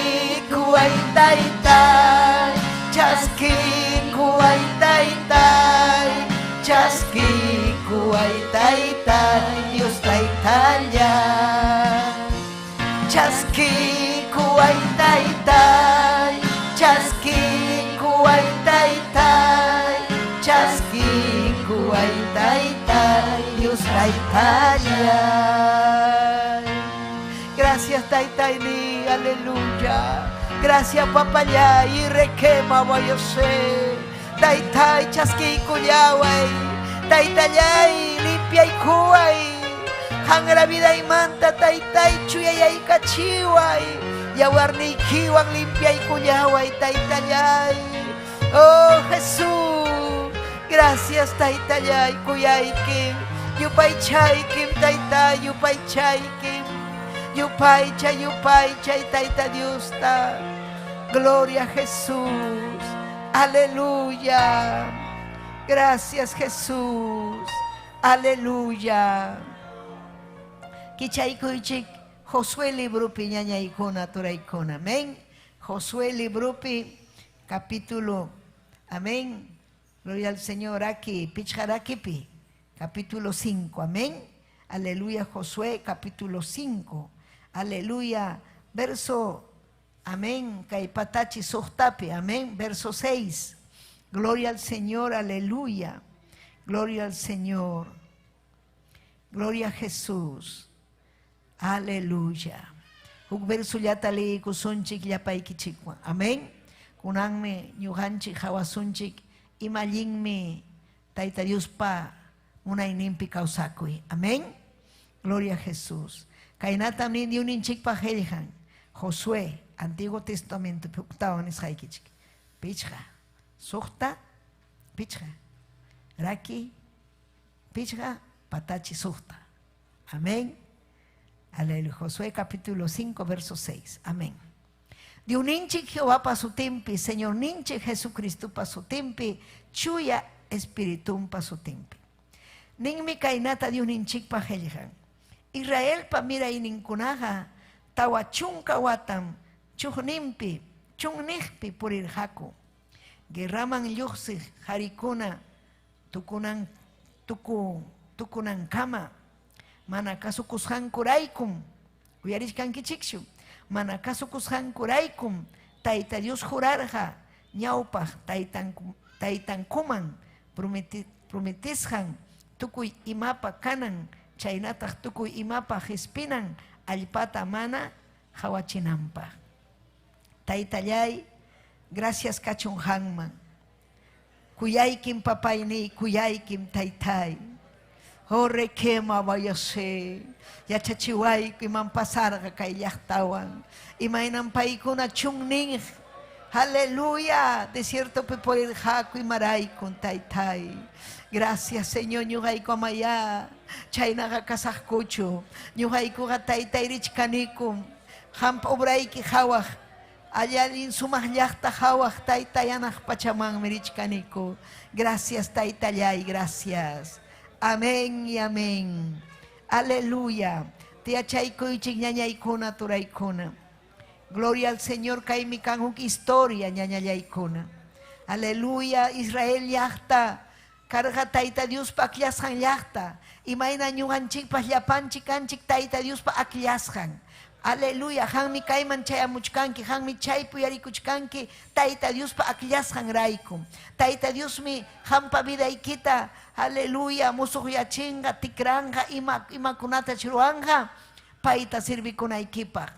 Speaker 6: kuay taytay, chaski kuay taytay, chaski kuay taytay, Dios taytaya. Chaski kuay taytay, chaski kuay taytay, chaski kuay taytay, Dios taytaya. Gracias taytay ni, aleluya. Gracias papaya y requema vayose. Taytay chaski kuyaway, taytayay limpia y kuway. Hangra vida y manta taytay chuyayay kachiway. Yawarni kiwang limpia y kuyaway taytayay. Oh Jesús, gracias taytayay kuyaykim. Yupay chaykim taytay, yupay chaykim. Yupay chay tayta Dios ta. Gloria a Jesús. Aleluya. Gracias Jesús. Aleluya. Kichay kuychik Josué librupi ñaña ikona turaikona. Amén. Josué librupi capítulo. Amén. Gloria al Señor aquí. Picharakipi. Capítulo 5. Amén. Aleluya. Josué capítulo 5. Aleluya, verso, amén, Caipatachi Sohtapi, amén, verso 6. Gloria al Señor, aleluya, gloria al Señor, gloria a Jesús, aleluya. Un verso ya tali kusunchik ya paikichikwa, amén. Kunangme nyuhanchik hawasunchik imalinme taita Dios pa unainimpi kausakui, amén. Gloria a Jesús. Kainata min yunin chik pa helhan. Josué, Antiguo Testamento, puktawan is haikichik. Pichha, suhta, pichha. Raki, pichha, patachi suhta. Amén. Aleluya. Josué capítulo 5, verso 6. Amén. De un ninchik Jehová pa su tempi, Señor ninchik Jesucristo pa su tempi, chuya espiritum pa su tempi. Ning mi kainata de un ninchik pa helhan. Israel pa mira ininkunaha tawa chunkawatam chuhnimpi chunnihpi purir haku geraman yuksi harikuna tukunan kama mana kasukushan kuraikum kuyarishkan kichikshu mana kasukushan kuraikum taita Dios jurarja ñawpa taitan kuman prometishan tukuy imapa kanan chaynataq tukuy imapa hispinan allpata mana hawachinampa. Taytallay, gracias kachunhanman. Kuyaykim papayni, kuyaykim taytay. Oh requema vayase. Yachachiwayku iman pasarga kay llaqtawan. Imaynan paykuna chunnin. Aleluya. Desierto peporir haku imaraykun taytay. Gracias Señor, ñuqayku amaya. Chaynaqa kasaqkuchu. Ñuqaykuqa taytayrich kanikum. Hampa obrayki hawaq. Allallin sumaq llaqta hawaq taytayanaq pachamanmi rich kaniku. Gracias taytallay, gracias. Amén y amén. Aleluya. Tiachaykuychik ñañaykuna turaykuna. Gloria al Señor, kaymi kan huk historia ñañallaykuna. Aleluya, Israel llaqta. Karga tayta Dios pa akllashqan llaqta. Imayna ñuqanchikpas llapanchik kanchik tayta Dios pa akllashqan. Aleluya, hanmi kayman chayamuchkanki, hanmi chaypi yarikuchkanki, tayta Dios pa akllashqan raykum. Tayta Dios mi hampa vidaykita, aleluya, musuqyachinga, tikranga, imakunata chiruanga, payta sirvikunaykipaq.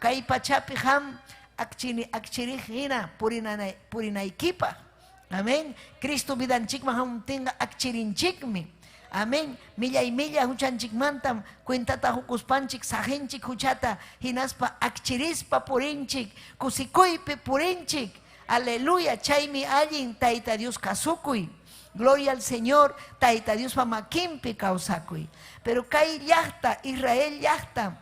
Speaker 6: Kay pachapi ham, akchirihina purinaykipa. Amén. Cristo vidanchikman hamuntinga akchirinchikmi. Amén. Millay huchanchik mantam cuentata hukuspanchik sajenchik huchata hinaspa akchirispa purinchik kusikuypi purinchik. Aleluya. Chaymi allin Tayta Dios kasukuy. Gloria al Señor. Tayta Dios pa makimpi kawsakuy. Pero kay llaqta Israel llaqta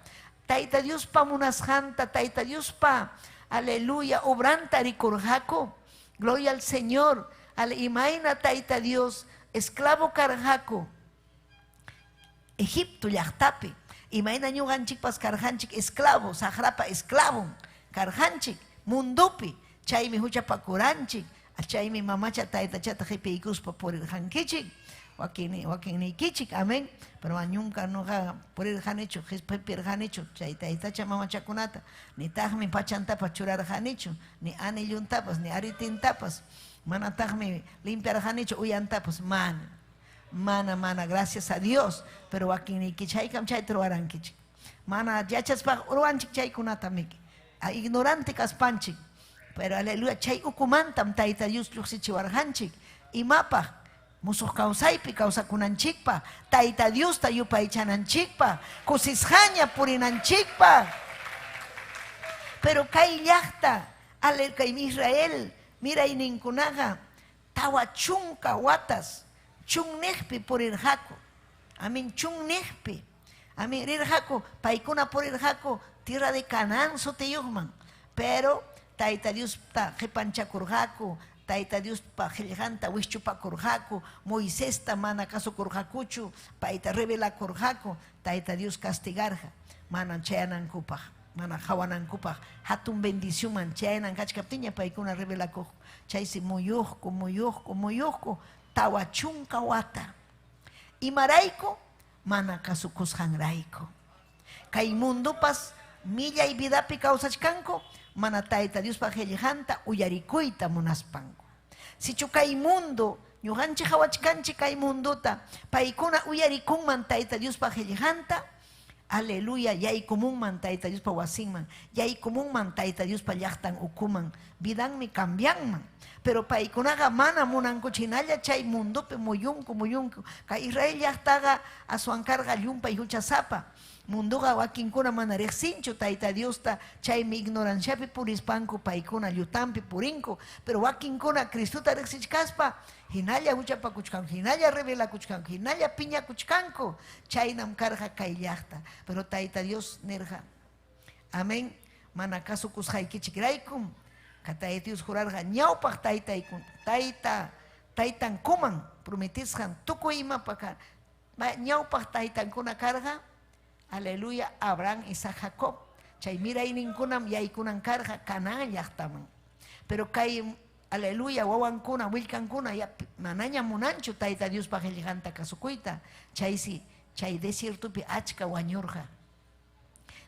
Speaker 6: Tayta Dios pa munasjanta Tayta Dios pa aleluya obranta rikurjaku. Gloria al Señor. Imaina Tayta Dios esclavo karjaku Egipto llaqtapi. Imaina ñuqanchik pas karjanchik esclavo sahrapa esclavo karjanchik mundupi. Chaymi huchapakuranchik. Chaymi mamacha taytachata qipiykuspa purirjankichik. Wakin nikichik. Amén. Pero nunca noqa purirjanichu qipirjanichu chay taytacha mamachakunata. Ni taqmi pachantapas churarjanichu. Ni anilluntapas ni aritintapas. Mana taqmi limpiarjanichu uyantapas. Mana, gracias a Dios. Pero wakin nikichaykam chay truwarankichik. Mana yachaspaq urwanchik chaykunata miki. Ignorante kaspanchik. Pero aleluya, chay ukumantam Tayta Dios lluqsichiwarjanchik. Imapaq musuq kawsaypi kawsakunanchikpa. Tayta Dios ta yupaychananchikpa. Kusisqaña purinanchikpa. Pero kay llaqta, kay Israel, mira ninkunaqa tawa chunka watas chunniqpi purirqaku. Amén, chunniqpi. Amén, rirqaku, paykuna purirqaku tierra de Canaán sutiyuqman. Pero Tayta Dios ta qhipanchakurqaku, Tayta Dios pa qillqanta wishchupakurqaku, Moisés ta mana kasukurqakuchu, payta revelakurqaku, Tayta Dios castigarqa, mana chayanankupaq, mana hawanankupaq, hatun bendicionman chayanan kachkaptiña paykuna revelakuq, chaysi muyuqku, tawa chunka wata. Imarayku mana kasukusqanrayku. Kay mundupas millay vidapi kawsachkanku, mana Tayta Dios pa qillqanta uyarikuyta munaspanku. Sichu kay mundo ñuqanchik hawachkanchik kay munduta paykuna uyarikunman Tayta Dios pa qillqanta, aleluya, yaykumunman Tayta Dios pa wasinman, yaykumunman Tayta Dios pa llaqtan ukuman, vidanmi cambianman. Pero paykunaqa mana munankuchinalla chay mundupi muyunku. Kay Israel llaqtaqa aswankarqa llumpay huchasapa. Munduqa wakinkuna mana riqsinchu Tayta Diosta chaymi ignoranciapi purispanku paykuna llutampi purinku. Pero wakinkuna Cristuta riqsichkaspa hinalla huchapakuchkanku, hinalla revelakuchkanku, hinalla piñakuchkanku. Chaynam karqa kay llaqta. Pero Tayta Dios nirqa, amén, mana kasukusqaykichikraykum, Tayta Dios jurarqa ñawpaq taytankuman prometisqan tukuy imapaka ñawpaq taytankuna karqa, aleluya, Abraham, Isaac, Jacob. Chay mirayninkunam yaykunan karqa Canaán llaqtaman. Pero kay aleluya wawankuna willkankuna ya manaña munanchu Tayta Dios pa qillqanta kasukuyta. Chay desiertupi achka wañurqa.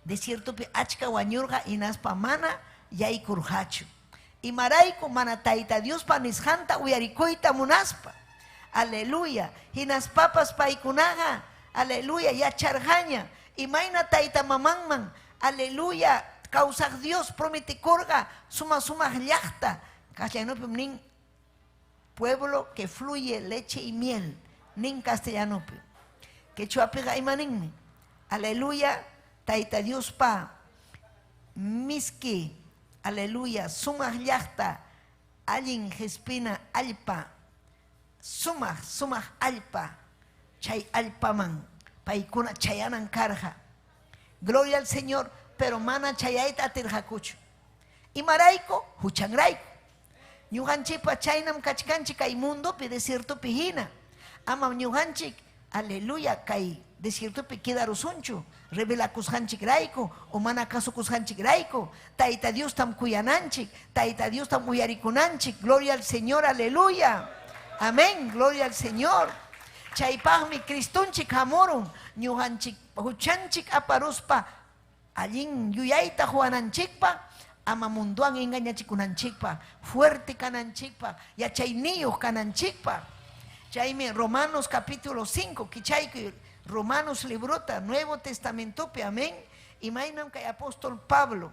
Speaker 6: Desiertupi achka wañurqa hinaspa mana yaykurqachu. Imarayku mana Tayta Dios pa nisqanta uyarikuyta munaspa. Aleluya. Hinaspapas paykunaqa, aleluya, yacharqaña. Imayna Tayta mamanman, aleluya, kawsaq Dios prometikurqa sumaq llaqta. Castellanopi nin pueblo que fluye leche y miel, nin castellanopi. Quechuapiqa imaninmi, aleluya, Tayta Dios pa miski, aleluya, sumaq llaqta, allin jespina allpa, sumaq allpa, chay allpaman paykuna chayanan karqa. Gloria al Señor, pero mana chayayta atirqakuchu. Imarayku huchanrayku. Ñuqanchikpa chaynam kachkanchik kay mundupi desiertupi hina. Ama ñuqanchik, aleluya, kay desiertupi kidarusunchu, revelakusqanchikrayku o mana kasukusqanchikrayku. Tayta Dios tam kuyananchik, Tayta Dios tam uyarikunanchik. Gloria al Señor, aleluya. Amén, gloria al Señor. Chaypaqmi Cristunchik hamurun, ñuqanchik huchanchik aparuspa allin yuyayta juananchikpa, ama munduan engañachikunanchikpa, fuerte kananchikpa, yachayniyuq kananchikpa. Chaymi Romanos capítulo 5, kichayku Romanos librota, Nuevo Testamentopi, amén. Imaynam kay apóstol Pablo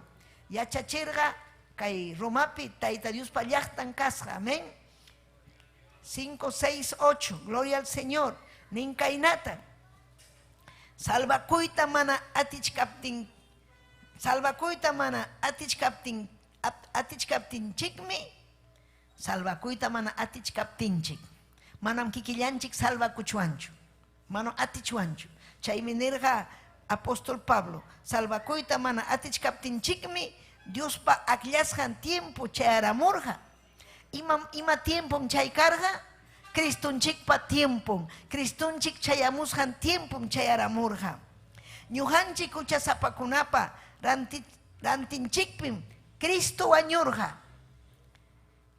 Speaker 6: yachachirqa kay Romapi, Taita Dios pallaktan kasqa, amén. 5, 6, 8, gloria al Señor. Nin kainata. Salvakuyta mana atichkaptin, salvakuyta mana atichkaptinchikmi, salvakuyta mana atichkaptinchik. Manam kikillanchik salvakuchuanchu, manam atichuanchu. Chaymi nirqa apóstol Pablo, salvakuyta mana atichkaptinchikmi, Dios pa aklasqan tiempo chayaramurqa. Ima tiempom chay karqa, Cristunchikpa tiempom, Cristunchik chayamusqan tiempom chayaramurqa. Ñuqanchik uchasapakunapa rantinchikpim Cristo wañurqa.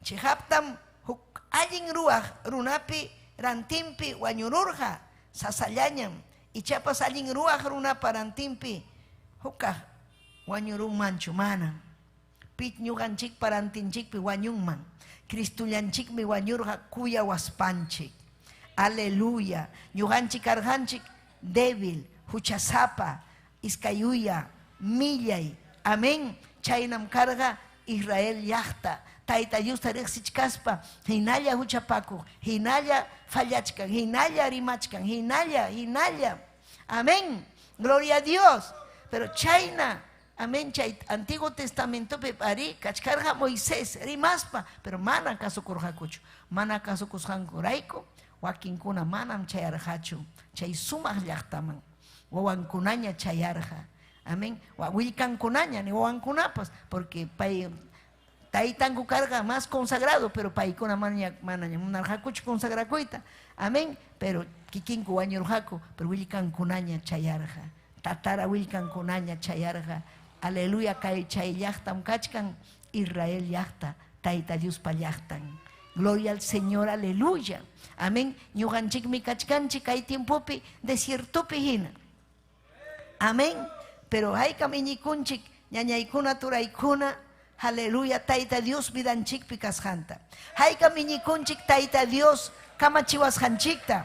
Speaker 6: Chihaptam huk allin ruwaq runapi rantinpi wañururqa sasallañam. Ichapas allin ruwaq runapa rantinpi hukaq wañurunmanchu mana. Pit ñuqanchikpa rantinchikpi wañunman. Cristullanchikmi wañurqa kuyawaspanchik. Aleluya. Ñuqanchik karqanchik débil, huchasapa, iskayuya, millay. Amén. Chaynam karqa Israel llaqta. Tayta Diosta riqsichkaspa hinalla huchapakuq, hinalla fallachkan, hinalla rimachkan, hinalla. Amén. Gloria a Dios. Pero chayna, amén, chay Antiguo Testamento pepari kachkarqa Moisés rimaspa, pero mana kasukurqakuchu. Mana kasukusqankurayku wakinkuna manam chayarqachu. Chay sumaq llaqtaman wawankunaña chayarqa. Amén. Willkankunaña ni wawankunapas, porque pay taytanku karqa más consagrado, pero paykuna manaña munarqakuchu consagrakuyta. Amén. Pero kikinku wañurqaku, pero willkankunaña chayarqa. Tatara willkankunaña chayarqa. Aleluya, kay chay llaqtam kachkan Israel llaqta, Tayta Dios pa llaqtan. Gloria al Señor, aleluya. Amén. Ñuqanchikmi kachkanchik kay tiempopi desiertopi hina. Amén. Pero haykam iñikunchik ñañaykuna turaykuna, aleluya, Tayta Dios vidanchikpi kasqanta. Haykam iñikunchik Tayta Dios kamachiwasqanchikta.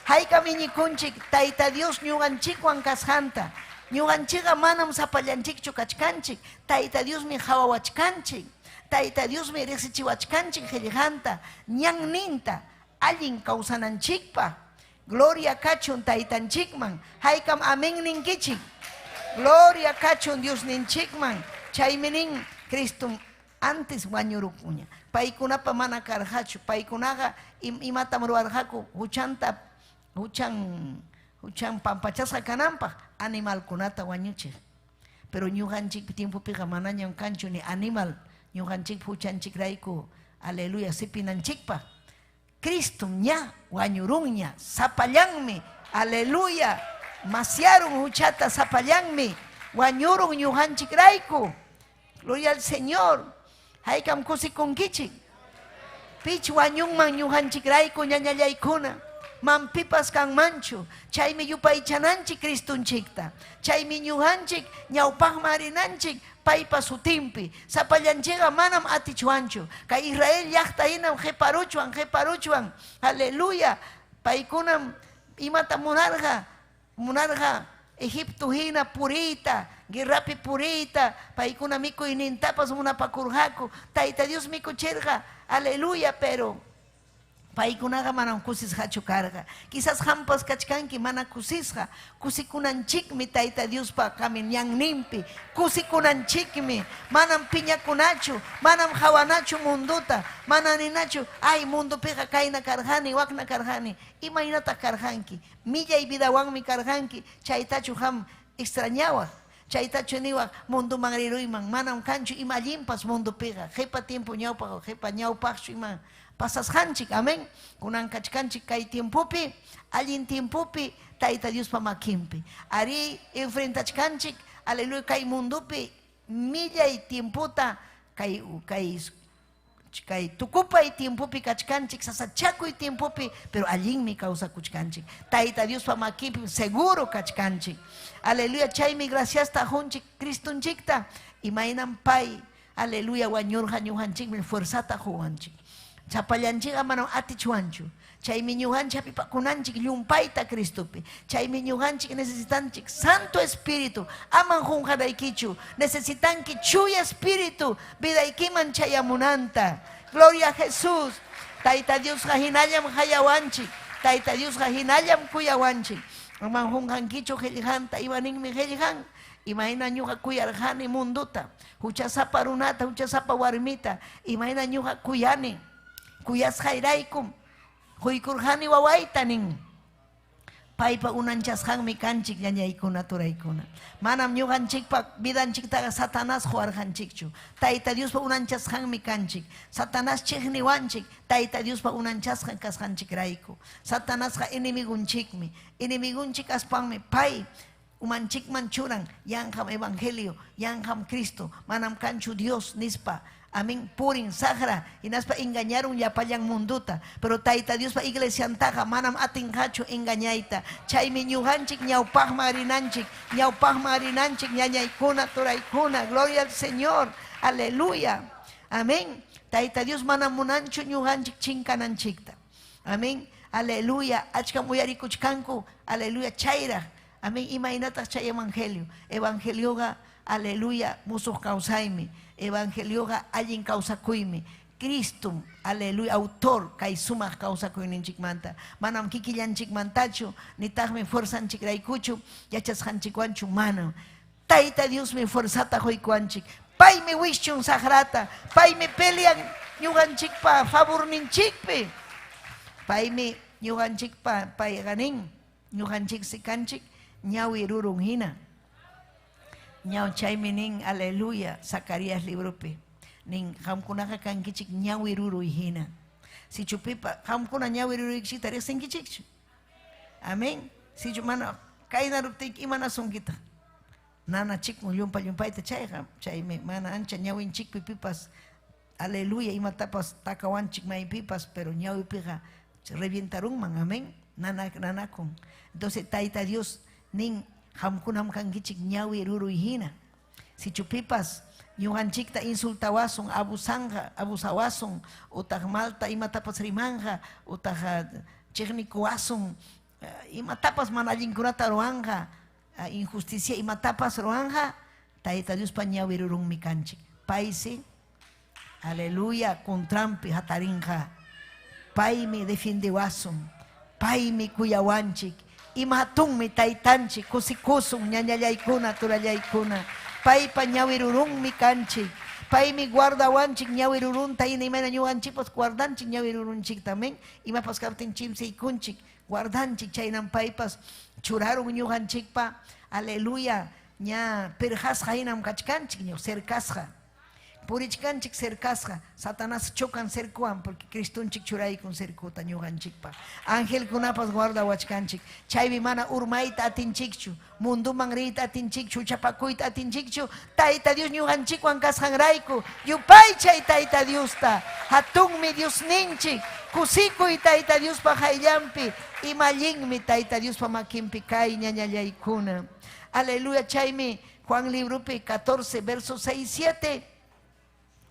Speaker 6: Haykam iñikunchik Tayta Dios ñuqanchikwan kasqanta. Ñuqanchikqa manam sapallanchikchu kachkanchik. Tayta Diosmi hawawachkanchik. Tayta Diosmi riqsichiwachkanchik qillqanta, ñanninta, allin kawsananchikpa. Gloria kachun Taytanchikman. Haykam amén ninkichik. Gloria kachun Dios ninchikman. Chaymi nin Cristo antes wañurukuña. Paykunapa mana karqachu. Paykunaqa imatam ruwarqaku huchan pampachasqa kananpaq animalkunata wañuchiq. Pero ñuqanchik tiempopiqa manañam kanchu ni animal. Ñuqanchik huchanchikrayku, aleluya, sipinanchikpaq. Cristo ña wañurunña, sapallanmi, aleluya, maciarun huchata sapallanmi, wañurun ñuqanchikrayku. Gloria al Señor. Haykam kusikunkichik. Pich wañunman ñuqanchikrayku ñañallaykuna. Mampipas kanmanchu. Chaymi yupaychananchik Cristunchikta. Chaymi ñuqanchik ñawpaqman rinanchik paypa sutinpi. Sapallanchikqa manam atichuanchu. Kay Israel llaqta hinam qhiparuchwan. Aleluya. Paykunam imata munarqa Egipto hina purita, guerrapi purita, paykuna mikuynintapas munapakurqaku. Tayta Dios mikuchirqa, aleluya, pero paykunaqa manam kusisqachu karqa. Quizás hampas kachkanki mana kusisqa. Kusikunanchikmi Tayta Diospa kaminyanninpi. Kusikunanchikmi. Manam piñakunachu, manam hawanachu munduta. Mana ninachu, ay mundupiqa kayna karqani, wakna karqani. Imaynata karqanki. Millay vidawanmi karqanki. Chaytachu ham extrañawaq. Chaytachu niwaq munduman riruyman. Manam kanchu ima allimpas mundupiqa. Qhipa tiempo ñawpaq, qhipa ñawpaqchu ima pasasqanchik, amén. Kunan kachkanchik kay tiempopi, allin tiempopi, Tayta Dios pa makinpi. Ari enfrentachkanchik, aleluya, kay mundupi, millay tiempota, kay tukupay tiempopi kachkanchik, sasachakuy tiempopi, pero allinmi kawsakuchkanchik. Tayta Dios pa makinpi, seguro kachkanchik. Aleluya, chaymi graciasta junchik, Cristunchikta, imaynan pay, aleluya, wañurqa ñuqanchikmi fuerzata juwanchik. Chapallanchiqa manam atichuanchu. Chaymi ñuqanchik apipakunanchik llumpayta Cristopi. Chaymi ñuqanchik necesitanchik Santo Espíritu. Aman junqaraykichu. Necesitanki chuya Espíritu. Vidaykiman chayamunanta. Gloria a Jesús. Tayta Dios hinallam hayawanchik. Tayta Dios hinallam kuyawanchik. Aman junqankichu qillqanta imaninmi qillqan. Imagina ñuqa kuyarqani munduta. Huchasapa runata, huchasapa warmita. Imagina ñuqa kuyani. Kuyasqayraykum. Huykurqani wawayta nin. Paypa unanchasqanmi kanchik ñañaykuna turaykuna. Manam ñuqanchikpa vidanchiktaqa Satanás huarqanchikchu. Tayta Diospa unanchasqanmi kanchik. Satanás chiqniwanchik. Tayta Diospa unanchasqan kasqanchikrayku. Satanásqa inimigunchikmi. Inimigunchik aspanmi pay umanchikman churan yanqam evangelio, yanqam Cristo. Manam kanchu Dios nispa. Amén, purin, sahra, y naspa engañaron ya payan munduta, pero taita Dios pa iglesia antaja, manam atinhacho engañaita, chay mi ñuhanchik, ñaupaj marinanchik, ñañaykuna, toraykuna, gloria al Señor, aleluya, amén, taita Dios manam munancho ñuhanchik chinkananchikta, amén, aleluya, achkam uyarikuchkanku, aleluya, chaira, amén, imainata chay evangelioga, aleluya, musuh kausaimi, evangelioga allin kausakuymi, Cristo, aleluya, autor kay sumaq kawsakuyninchikmanta, manam kikillanchikmantachu, nitaqmi fuerzanchikraykuchu, yachasqanchikwanchu manam. Tayta Dios mi fuerzata quykuanchik, paymi wishchun sagrata, paymi pelean ñuqanchikpa favorninchikpi, paymi ñuqanchikpa payganin, ñuqanchik sikanchik ñawi rurun hina. Ñaw chaymi nin, aleluya, Zacarías libropi. Nin hamkunaqa kankichik ñawi ruruy hina. Si chupipa, hamkuna ñawi ruruykichik tariqsinkichikchu. Amén. Si chumana, kayna ruptik imana sunkita. Nana chikmu llumpayta chayqa. Chaymi mana ancha ñawinchikpi pipas, aleluya, imatapas takawanchik maypipas, pero ñawipiqa revientarunman, amén. Nanakun. Entonces, Tayta Dios nin, hamkunam kankichik ñawi ruruy hina. Si chupipas ñuqanchikta insultawasun, abusawasun, utaq malta imatapas rimanja, utaq chiqnikuwasun, imatapas mana allinkunata ruanja, injusticia imatapas ruanja, Tayta Diospa ñawi rurunmi kanchik. Paysi, aleluya, contrampi hatarinja, paymi defendewasun, paymi kuyawanchik, imatunmi taytanchik, kusikusun ñañallaykuna, turallaykuna, paypa ñawirurunmi kanchik, paymi guardawanchik ñawirurunta, imana ñuqanchikpas guardanchik ñawirurunchik también, imapas kaptin chimsaykunchik, guardanchik, chaynan paypas churarun ñuqanchikpa, aleluya, ña pirjasqa hinam kachkanchik, ña cercasqa, purichkanchik cercasqa, Satanás chocan cercuan, porque Cristunchik churaykun cercuta ñuqanchikpa. Ángel kunapas guardawachkanchik, chaymi mana urmayta atinchikchu, munduman riyta atinchikchu, chapakuyta atinchikchu, Tayta Dios ñuqanchikwan kasqanrayku, yupay chay Tayta Diosta, hatunmi Dios ninchik, kusikuy Tayta Diospa hayllampi, imallinmi Tayta Diospa makinpi kay ñañallaykuna. Aleluya, chaymi Juan libropi 14, versos 6, 7,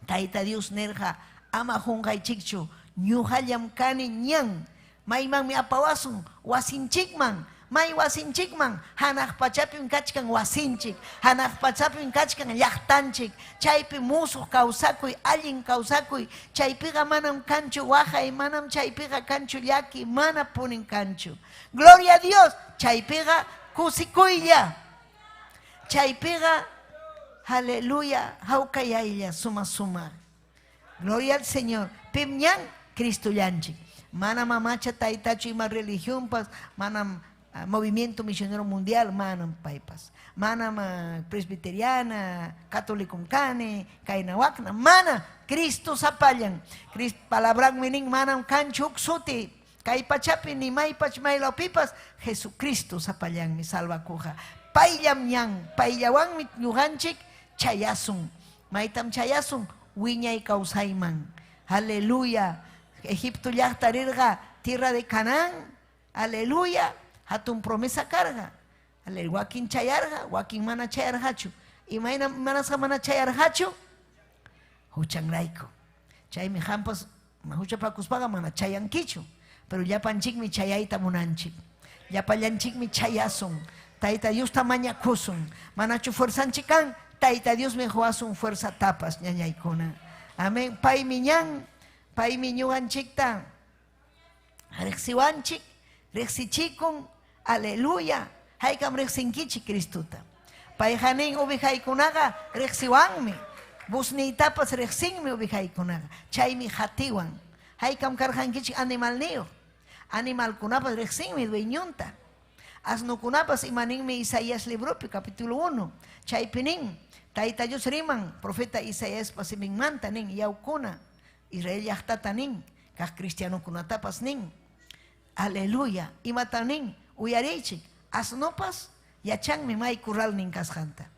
Speaker 6: Tayta Dios nerja ama junqaychikchu ñuqallam kani ñan maymanmi apawasun wasinchikman, may wasinchikman hanaq pachapim kachkan wasinchik, hanaq pachapim kachkan llaqtanchik, chaypi musuq kawsakuy, allin kawsakuy, chaypiqa manam kanchu waqay, manam chaypiqa kanchu llaki, mana punin kanchu. Gloria a Dios, chaypiqa kusikuylla, chaypiqa aleluya, haukayaylla, suma. Gloria al Señor. Pimñan, Cristo yanchik. Manam amacha taytachu ima religión pas, manam movimiento misionero mundial, manam paypas. Manam presbiteriana, católico kane, kainawakna, mana, Cristo sapallan. Palabran mening manam kanchuk suti. Kay pachapi ni may pachmaylo pipas, Jesucristo sapallan mi salva kuja. Payllam ñan, payllawan mi ñuqanchik, chayasun, maitam chayasun, wiñay kausayman, aleluya, Egipto llaqta rirqa, tierra de Canaán, aleluya, hatun promesa carga, aleluya, wakin chayarqa, wakin mana chayarqachu, imanasqa mana chayarqachu, huchanrayku, chaymi hampas mahuchapakuspaqa mana chayankichu, pero llapanchikmi chayayta munanchik, llapallanchikmi chayasun, Tayta Dios mañakusun, manachu fuerzanchik kan, Tayta Dios me juasun fuerza tapas ñañaykuna. Amén. Paymi ñan, paymi ñuqanchikta riqsiwanchik, riqsichikun, aleluya. Haykam riqsinkichik Cristuta. Pay hanin ubijaykunaqa riqsiwanmi, busniytapas riqsinmi ubijaykunaqa. Chaymi hatiwan. Haykam karqankichik animalniyuq. Animalkunapas riqsinmi dueñunta. Asnukunapas imaninmi Isaías libropi capítulo 1. Chaypi nin, Tayta Dios riman, profeta Isaías pasiminmanta nin, yaukuna, Israel llaqtata nin, kaq cristianukunatapas nin. Aleluya. Imata nin, uyarichik, asnopas yachanmi may kurral nin kasqanta.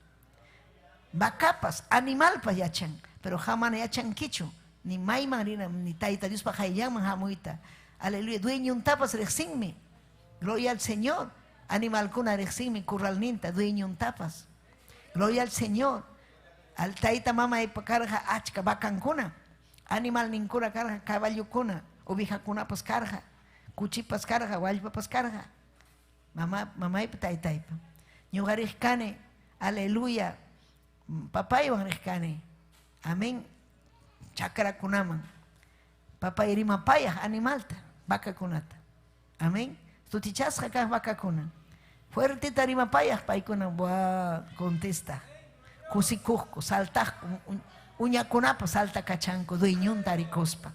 Speaker 6: Vacapas, animalpas yachan, pero jamana yachankichu, ni mayman rina, ni Tayta Dios pa hayllanman hamuyta. Aleluya. Dueñuntapas riqsinmi. Gloria al Señor. Animalkuna riqsinmi kurralninta, dueñuntapas. Gloria al Señor. Al Tayta mama karqa achka vacankuna. Animal ninkuna karqa caballukuna, ovejakunapas karqa, kuchipas karqa, wallpapas karqa. Mamaypa taytaypa. Ñuqa riqkani, aleluya, papaywan riqkani. Amén. Chakrakunaman. Papay rimapayaq animalta, vacakunata. Amén. Tutichasqa kaq vacakuna. Fuertita rimapayaq paykuna, contesta. Kusikuqku, saltaqku, uñakunapas salta kachanku, dueñunta rikuspa.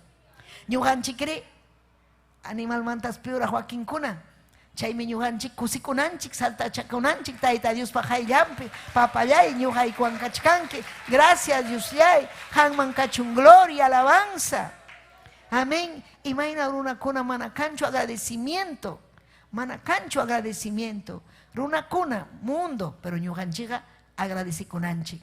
Speaker 6: Ñuqanchikri animalmantas piura wakinkuna. Chaymi ñuqanchik kusikunanchik, saltachakunanchik, Tayta Dios pa hayllampi, papallay ñuqaykuwan kachkanki. Gracias Diosllay, hanman kachun gloria, alabanza. Amén. Imayna runakuna mana kanchu agradecimiento. Mana kanchu agradecimiento. Runakuna, mundo, pero ñuqanchiqa agradecikunanchik.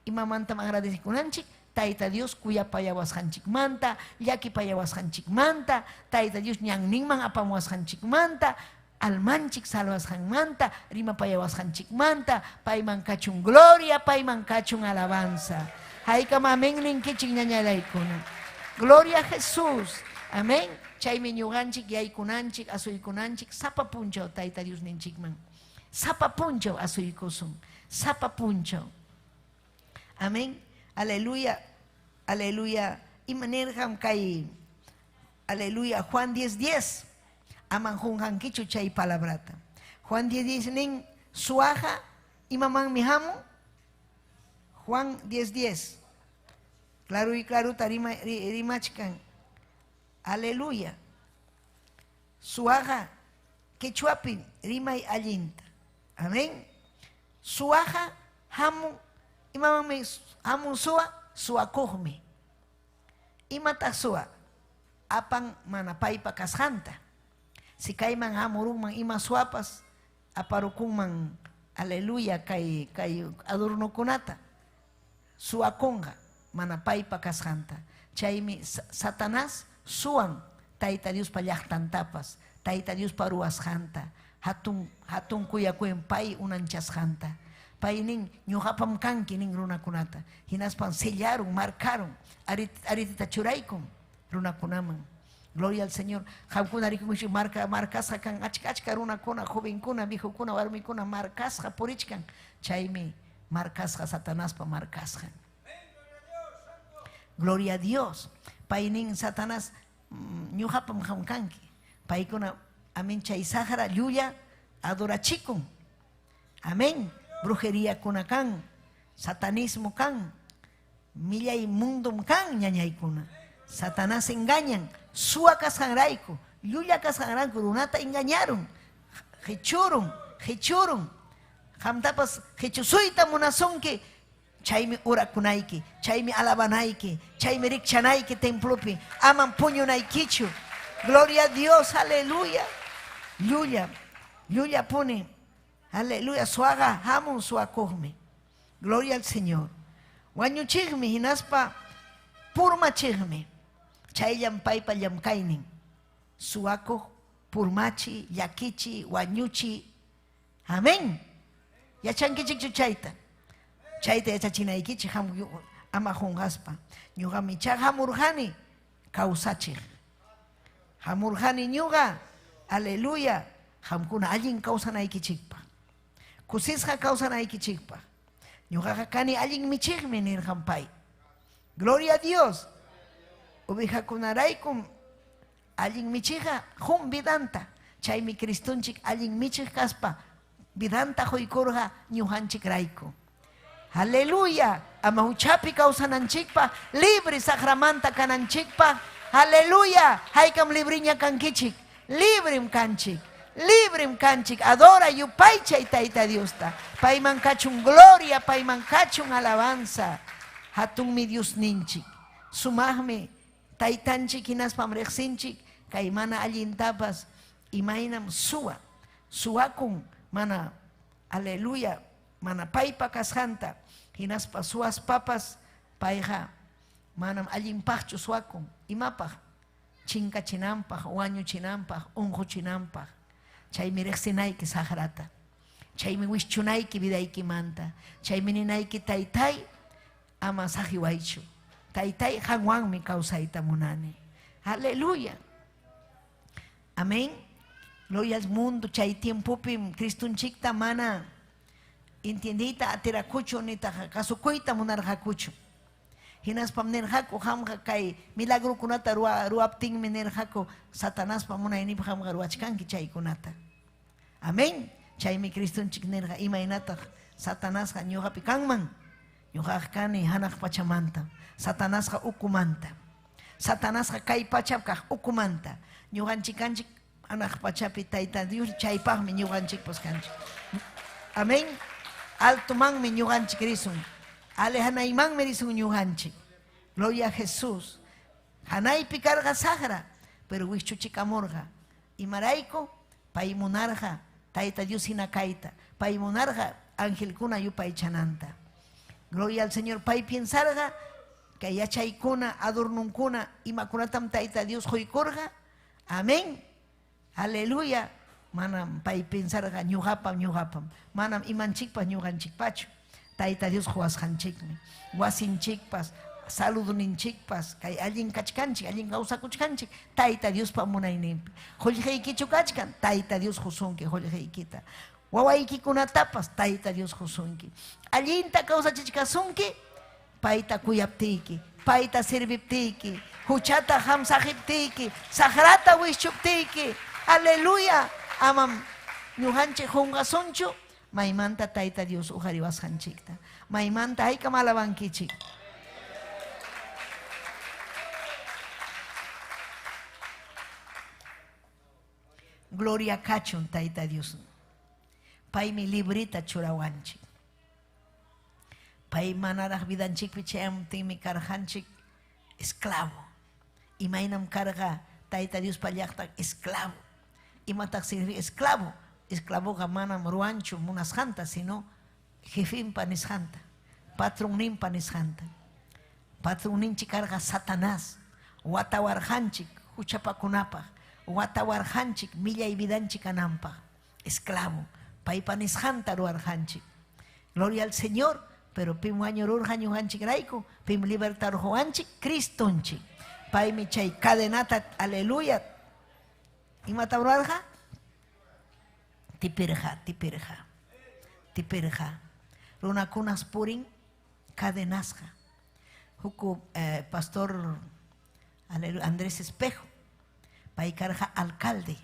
Speaker 6: Imamantam agradecikunanchik, Tayta Dios kuyapayawasqanchikmanta, llakipayawasqanchikmanta, Tayta Dios ñanninman apamuwasqanchikmanta, almanchik salvasqanmanta, rimapayawasqanchikmanta, payman kachun gloria, payman kachun alabanza. Haykam amén ninkichik ñañalaykuna. Gloria a Jesús. Amén. Chaymi ñuqanchik yaykunanchik, asuykunanchik, sapa punchaw Tayta Dios ninchikman. Sapa punchaw asuykusun. Sapa punchaw. Amén. Aleluya. Aleluya. Imanirham kay. Aleluya. Juan 10:10. Aman junhankichu chay palabrata. Juan 10:10 nin suaja imaman mihamu. Juan 10:10. Claro y claro tarima rimachkan. Aleluya. Suaja quechuapin rimay allinta. Amén. Suaja hamu imamami hamu suakuhmi. Imata sua apan manapaypa kasjanta. Si kayman hamurunman ima suapas aparukunman aleluya kay adornokunata. Suakunga manapaypa kasjanta. Chaymi Satanás suan Tayta Dios pa llaqtantapas, Tayta Dios pa ruwasqanta, hatun kuyakuen pay unanchasqanta. Pay nin ñuqapam kanki nin runakunata. Hinaspan sellaron, marcaron, aritita churaykun runakunaman. Gloria al Señor. Qamkuna rikumushu marcasqa kan achka runakuna, jovenkuna, viejokuna, warmikuna marcasqa purichkan. Chaymi marcasqa Satanáspa marcasqa. Gloria a Dios. Paynin Satanás ñuqapam hamkanki. Paykuna amén chay sahara llulla adorachikun. Amén. Brujería kuna kan, satanismo kan, millay mundum kan ñañaykuna. Satanás engañan, suwa kasqanrayku, llulla kasqanrayku runata engañaron. Hechurun. Hamtapas hechusuyta munasunki. Chaymi urakunayki, chaymi alabanayki, chaymi rikchanayki templopi, aman puñunaykichu. Gloria a Dios, aleluya. Llulla pone, aleluya, suaga, hamun suakuhmi. Gloria al Señor. Wañuchigmi, hinaspa, purmachigmi. Chayllam paypa llamkaynin. Suakuh, purmachi, yakichi, wañuchi. Amén. Yachankichikchu chayta. Chayta yachachinaykichik ama junqaspa. Ñuqami hamurqani kawsachik. Hamurjani ñuqa, aleluya, hamkuna allin kawsanaykichikpaq. Kusisqa kawsanaykichikpaq. Ñuqaqa kani allin michiqmi nirqan pay. Gloria a Dios. Ovejakunaraykum allin michiqa hum vidanta. Chaymi Cristunchik allin michiq kaspa vidanta huykurqa ñuqanchikrayku. Aleluya. Ama huchapi kawsananchikpa, libre sacramanta kananchikpa. Aleluya. Haykam libriña kankichik. Librem kanchik. Librem kanchik. Adora yupay chay Tayta Diosta. Payman kachun gloria, payman kachun alabanza. Hatun mi Dios ninchik. Sumahme taytanchik hinaspam reqsinchik. Kay mana allintapas imaynam suwa. Suwakun mana, aleluya, mana paypa kasqanta. Hinaspa suwas papas payqa manam allinpaqchu suwakun. Imapaq chinkachinanpaq, wañuchinanpaq, unquchinanpaq. Chaymi riqsinayki sagrata. Chaymi wischunayki vidaykimanta. Chaymi ninayki taytay ama sahiwaychu. Taytay qanwanmi kawsayta munani. Aleluya. Amén. Gloria al mundo. Chay tiempopim Cristunchikta mana intendita atirakuchu nita kasukuyta munarqakuchu. Hinaspam nirqaku hamqa kay milagrukunata ruaptinmi nirqaku Satanáspam munaynipaq hamqa ruachkanki chaykunata. Amén. Chaymi Cristunchik nirqa imaynataq Satanásqa ñuqapi kanman. Ñuqaqa kani hanaq pachamanta. Satanásqa ukumanta. Satanásqa kay pachap kaq ukumanta. Ñuqanchik kanchik hanaq pachapi Tayta Dios chaypaqmi ñuqanchikpas kanchik. Amén. Altumanmi ñuqanchik risun. Alejanaymanmi risun ñuqanchik. Gloria a Jesús. Hanaypi karqa sagra, pero wichuchikamurqa. Imarayku pay munarqa Tayta Dios hina kayta. Pay munarqa angelkuna yupay chananta. Gloria al Señor. Pay piensarqa que yachaykuna, adornunkuna, imakunatam Tayta Dios huykurqa. Amén. Aleluya. Manam pay pensarqa ñuqapam. Manam imanchikpas ñuqanchikpachu. Tayta Dios huasqanchikmi. Wasinchikpas, saluduninchikpas, kay allin kachkanchik, allin kawsakuchkanchik, Tayta Diospa munayninpi. Qullqiykichu kachkan, Tayta Dios husunki qullqiykita. Wawaykikunatapas Tayta Dios husunki. Allinta kawsachichkasunki, payta kuyaptiyki, payta sirviptiyki, huchata hamsaqiptiyki, sagrata wischuptiyki. Aleluya. Amam ñuqanchik hunqasunchu, maymanta Tayta Dios ujariwasqanchikta. Maymanta haykam alabankichik. Gloria kachun Tayta Dios. Paymi librita churawanchik. Pay manaraq vidanchikpi chayamtinmi karqanchik esclavo. Imaynam karqa Tayta Dios pallaqta esclavo. Imataq sirvi esclavo. Esclavoqa manam ruanchu munasqanta, sino jefimpa nisqanta, patronninpa nisqanta. Patronninchik karqa Satanás. Watawarqanchik huchapakunapaq. Watawarqanchik millay vidanchik kananpaq. Esclavo. Paypa nisqanta ruwarqanchik. Gloria al Señor. Pero pim wañururqa ñuqanchikrayku, pim libertarurqanchik Cristunchik. Paymi chay cadenata, aleluya. Imata ruwarqa? Tipirqa. Runakunas purin cadenasqa. Huku pastor Andrés Espejo. Pay karqa alcalde.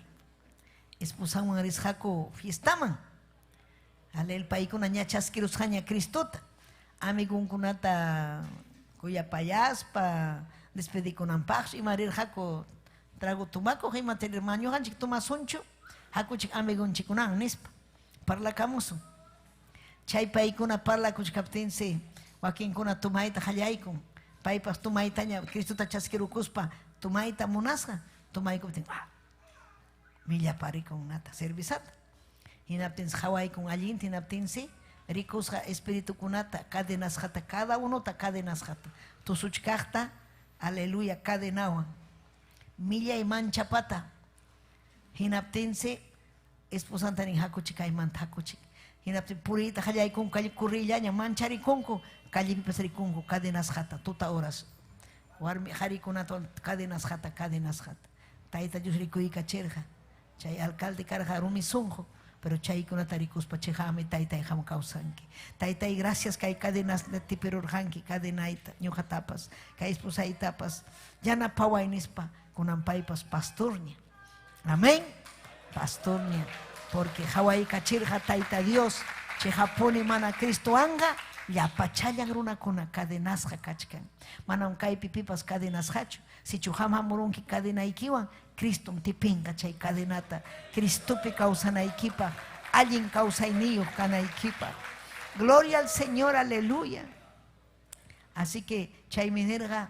Speaker 6: Esposawan risqaku fiestaman. Alel paykuna ña chaskirusqaña Cristuta. Amigunkunata kuyapayaspa despedikunanpaqchu ima rirqaku trago tumaco imata hermanojanchik tumasunchu hakuchik amigunchikunan nispa parlakamusun. Chay paykuna parlakuchkaptinsi wakinkuna tumayta hallaykun. Paypas tumaytaña Cristuta chaskirukuspa tumayta munasqa tumaykuptin millaparikunata servisata. Hinaptins hawaykun allinti hinaptinsi rikusqa espiritukunata cadenasqata cada unota cadenasqata tusuchkaqta aleluya cadenawan millay manchapata hinaptinsi esposantanin hakuchik kaymanta hakuchik hinaptin purita hallaykunku kalli kurrillaña mancharikunku kallipipas rikunku cadenasqata tuta horas warmi harikuna cadenas jata taita Dios rikuika cherja chay alcalde karja rumi sunjo pero chaykuna tarikuspa chejami taita jam kausanki taita y gracias kay cadenas de tipirurjanki cadenaita ñuqatapas kay esposaitapas yana pawainispa kunampaypas pastorña amén pastorña porque Hawaii kachirja taita Dios chejaponi mana Cristo anga llapachallan runakuna cadenasqa kachkan manam kay pipipas cadenasqachu si chuham hamurunki cadenaykiwan Cristo tipinga chay cadenata Cristupi kawsanaykipa allin kawsayniyuq kanaykipa gloria al Señor aleluya así que chaymi nirqa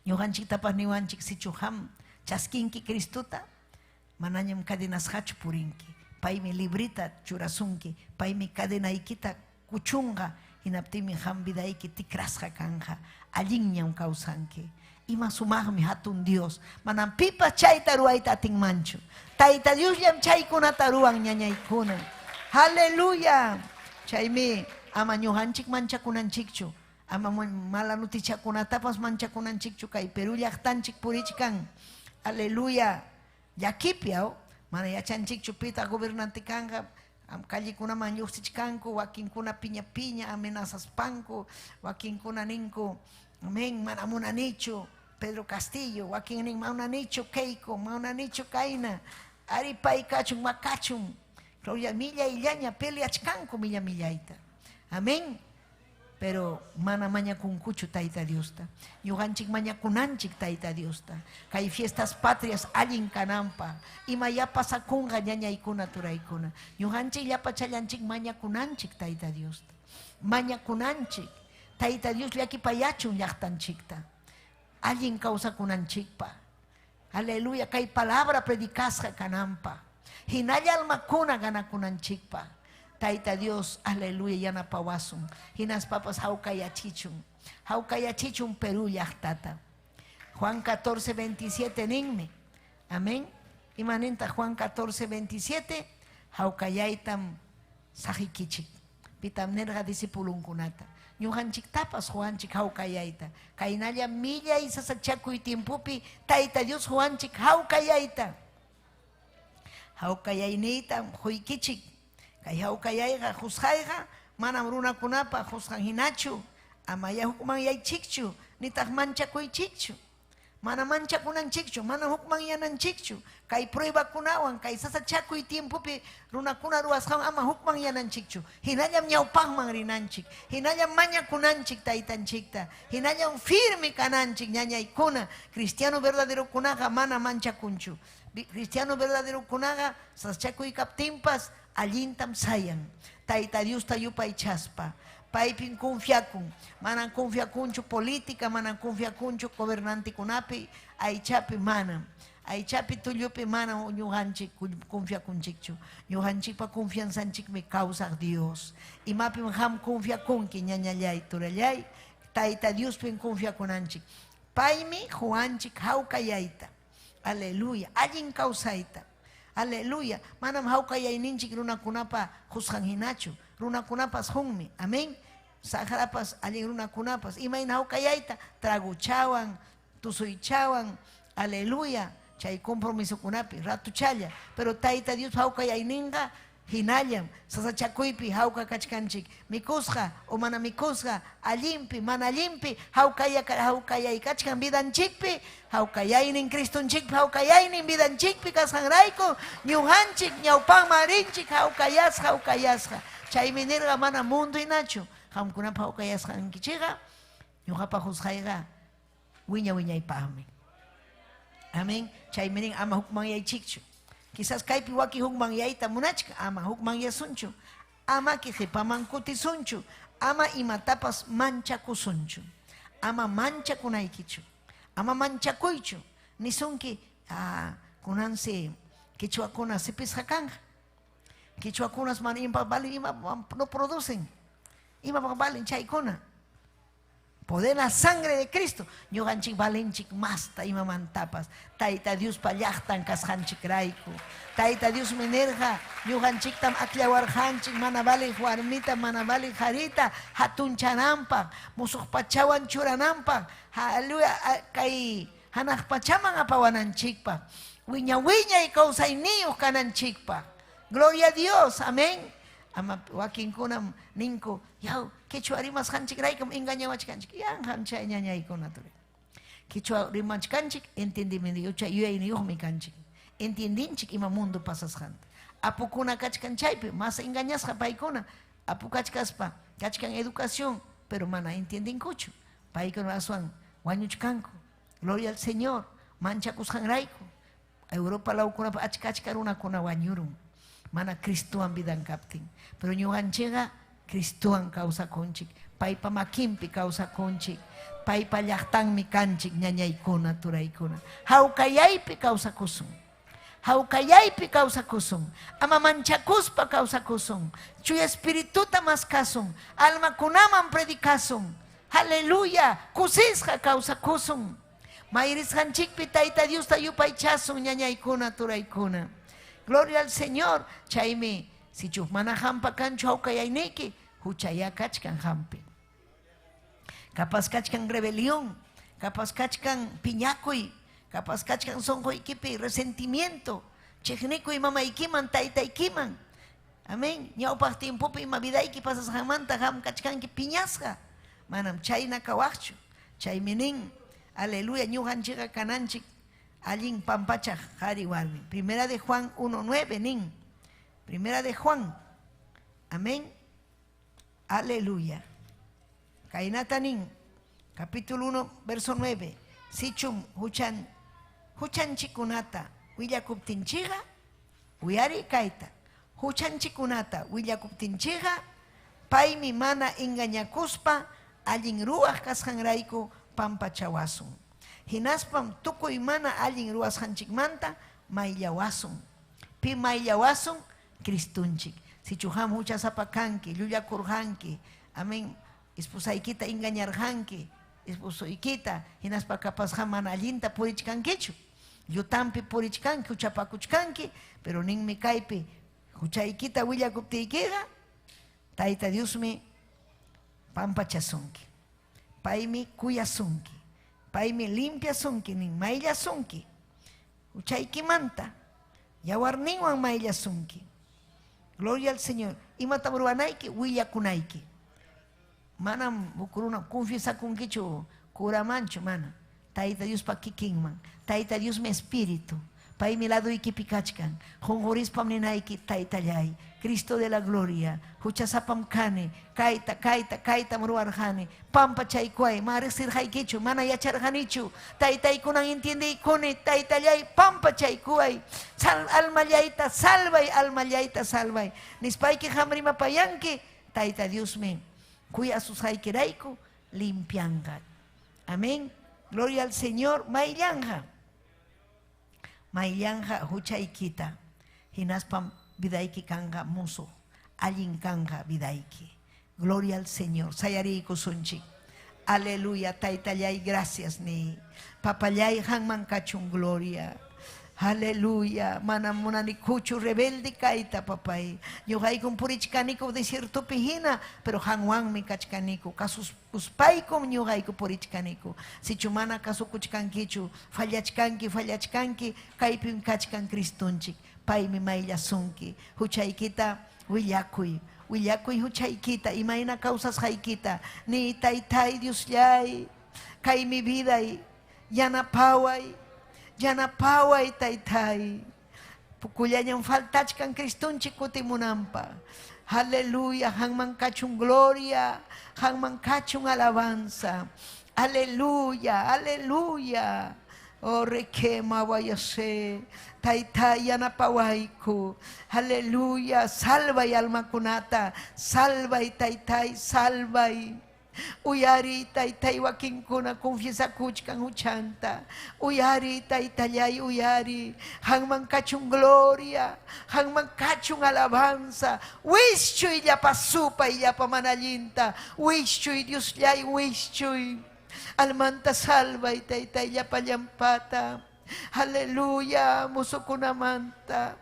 Speaker 6: ñuqanchiktapas niwanchik si chuham chaskinki Cristuta manañam cadenasqachu purinki paymi librita churasunki paymi cadenaykita kuchunqa hinaptimi hambidayki tikrasqa kanja allinñam kawsanki ima sumaqmi hatun Dios manam pipas chayta ruwayta atinmanchu tayta Diosllam chaykunata ruwan ñañaykuna aleluya chaymi ama ñuqanchik manchakunanchikchu ama mala noticiakunatapas manchakunanchikchu kay Perú llaqtanchik purichkan aleluya llakipiaw mana yachanchikchu pita gobernante kanga kallikunaman lluqsichkanku wakinkuna piña amenazaspanku wakinkuna ninku amén mana munanichu Pedro Castillo wakin nin maunanichu Keiko maunanichu Kaina ari pay kachun makachun gloria milla illaña peleachkanku millaita amén pero mana mañakunkuchu tayta Diosta ñuqanchik mañakunanchik tayta Diosta kay fiestas patrias allin kananpa ima yapasakunqa ñañaykuna turaykuna ñuqanchik yapachallanchik mañakunanchik tayta Diosta mañakunanchik tayta Dios llakipayachun llaqtanchikta allin kawsakunanchikpa aleluya kay palabra predicasqa kananpa hinalla almakuna ganakunanchikpa tayta Dios aleluya yanapawasun hinaspapas hawkayachichun Perú llaqtata Juan 14:27 ninmi amén imanenta Juan 14:27 hawkayaytam sajikichik pitam nerqa discipulunkunata ñuqanchiktapas Juanchik hawkayayta kaynalla millay sasachakuy tiempupi tayta Dios Juanchik hawkayayta hawkayayniytam huykichik kay hawkayayqa husqayqa manam runakunapa husqan hinachu amaya hukman yaychikchu nitaq manchakuychikchu mana manchakunanchikchu mana hukman yananchikchu kay pruebakunawan kay sasachakuy tiempupi runakuna ruwasqan ama hukman yananchikchu hinallam ñawpaqman rinanchik hinallam mañakunanchik taytanchikta hinallam firme kananchik ñañaykuna cristiano verdaderokunaqa mana manchakunchu cristiano verdaderokunaqa sasachakuy kaptinpas allintam sayan tayta Diosta yupaychaspa paypin confiakun manan confiakunchu política manan confiakunchu gobernantikunapi aychapi mana aychapi tullupi mana ñuqanchik confiakunchikchu ñuqanchikpa confianzanchikmi kawsaq Dios imapim ham confiakunki ñañallay turallay tayta Diospin confiakunanchik paymi Juanchik hawkayayta aleluya allin kawsayta aleluya manam hawkayayninchik runakunapa husqan hinachu runakunapas hunmi amén sagrapas allin runakunapas imayna hawkayayta traguchawan tusuychawan aleluya chay compromiso kunapi ratuchalla pero tayta Dios hawkayayninqa hinallam sasachakuypi hawka kachkanchik mikusqa o mana mikusqa allimpi mana allimpi hawkayay kachkan vidanchikpi hawkayaynin Cristonchikpi hawkayaynin vidanchikpi kasqanrayku ñuqanchik ñawpanman rinchik hawkayasqa chaymi nirqa mana mundo hinachu qamkunapa hawkayasqankichikqa ñuqapa husqayqa wiñaypaqmi amén chaymi nin ama hukman yaychikchu quizás kaypi waki hukman yayta munachka ama hukman yasunchu ama kiqipaman kutisunchu ama imatapas manchakusunchu ama manchakunaykichu ama manchakuychu nisunki kunansi kichwakunas sipisqa kanja kichwakunas mana impaq balin ima no producen imapaq balin chaykuna Poder la sangre de Cristo. Ñuqanchik valenchik masta imamantapas. Tayta Dios pallaqtan kasqanchik rayku. Tayta Dios menerja ñuqanchiktam aklawarqanchik mana vale warmita, mana vale harita, hatunchananpaq, musuq pachawan churananpaq, kay hanaq pachaman apawananchikpaq. Wiña wiñay kawsayniyuq kananchikpaq. Gloria a Dios, amén. Ama wakinkunam ninku, yaw, Quechua rimas hanchik raykam engañawachkanchik. Yan hancha ñañaykuna turi. Quechua rimachkanchik entendimiento yucha yuyayniyuqmi kanchik. Entiendinchik ima mundo pasasqanta. Apukuna kachkanchaypi mas engañasqa paykuna. Apu kachkaspa kachkan educación, pero mana entiendinkuchu. Paykuna aswan wañuchkanku. Gloria al Señor. Manchakusqanrayku. Europa lawkunapa achka runakuna wañurun. Mana Cristuwan vidan kaptin. Pero ñuqanchikqa Cristuwan kawsakunchik. Paypa makinpi kawsakunchik. Paypa llaqtanmi kanchik ñañaykuna turaykuna. Hawkallaypi kawsakusun. Hawkallaypi kawsakusun. Ama manchakuspa kawsakusun. Chuya espirituta maskasun. Almakunaman predikasun. Aleluya. Kusisqa kawsakusun. Mayrisqanchikpi Tayta Diosta yupaychasun ñañaykuna turaykuna. Gloria al Señor. Chaymi si chukmana hampa kanchu hawkayayniki, huchaya kachkan hampi. Capaz kachkan rebelión, capaz kachkan piñakuy, capaz kachkan sonquykipi resentimiento, chiknikuy mamaykiman taytaykiman. Amén. Ñawpaq tiempopi ima vidayki pasasqanmanta ham kachkanki piñasqa. Manam chayna kawaqchu. Chaymi nin, aleluya, ñuqanchikqa kananchik allin pampachaq qhari warmi. Primera de Juan 1:9 nin. Primera de Juan. Amén. Aleluya. Kainata nin. Capítulo 1, verso 9. Sichum huchan chikunata willakuptinchiqa uyari kaita. Huchan chikunata willakuptinchiqa paymi mana engañakuspa allin ruwaq kasqanrayku pampachawasun. Hinaspam tukuy mana allin ruwasqanchikmanta mayllawasun. Pi mayllawasun Cristunchik. Si chuham huchasapa kanki, llullakurqanki, amén, esposaykita engañarqanki, esposoykita, hinaspa kapasqa mana allinta purichkankichu. Llutampi purichkanki, huchapakuchkanki, pero ninmi kaypi huchaykita willakuptiykiqa, Tayta Diosmi pampachasunki. Paymi kuyasunki. Paymi limpiasunki, nin mayllasunki. Huchaykimanta, yawarninwan mayllasunki. Gloria al Señor. Imata ruwanayki willakunayki. Manam bukuruna confiesakunkichu kuramanchu mana. Tayta Dios pa kikinman. Tayta Dios mi espíritu. Paymi laduykipi kachkan. Jonjorispam ninayki taytallay. Cristo de la gloria. Huchasapam kani. Kaita ruwarjani. Pampa chaykuay. Marisirjaykichu. Mana yacharjanichu. Taytaykunan entiendeykuni. Taytallay. Pampa chaykuay. Almallayta salvay. Almallayta salvay. Nispayki hamrimapayanki. Tayta Dios me. Cuya sus haykirayku. Limpianga. Amén. Gloria al Señor. Maillanja. Maillanja huchaykita. Hinaspam vidayki kanga muso. Allin kanga vidayki. Gloria al Señor. Sayari kusunchik. Aleluya. Taytallay, gracias ni. Papallay hanman kachun gloria. Aleluya. Manamuna ni kuchu rebelde kaita papay. Yogaykun purichkaniko desierto pihina. Pero hanwan mi kachkaniko. Kasus uspaykom ñuqayku purichkaniko. Si chumana kasukuchkankichu. Fallachkanki. Kaypim kachkan Cristunchik. Paymi mayllasunki. Huchaykita willakuy. Willakuy huchaykita. Imayna causas haykita. Ni taytay Diosllay. Kay mi viday. Yanapaway. Yanapaway taytay. Pukullañan faltachkan Cristunchik kutimunampa. Aleluya. Hanman kachun gloria. Hanman kachun alabanza. Aleluya. Aleluya. Oh, requema vayase. Taytay yanapawayku. Aleluya. Salvay alma kunata. Salvay taytay. Salvay. Uyari taytay wakinkuna confiesa kuchkan uchanta. Uyari taytallay uyari. Hangman kachun gloria. Hangman kachun alabanza. Wischuy llapa supa y llapa manalinta. Wischuy Dios llay wischuy. Almanta salva y taytay llapa llampata. Aleluya musukunamanta.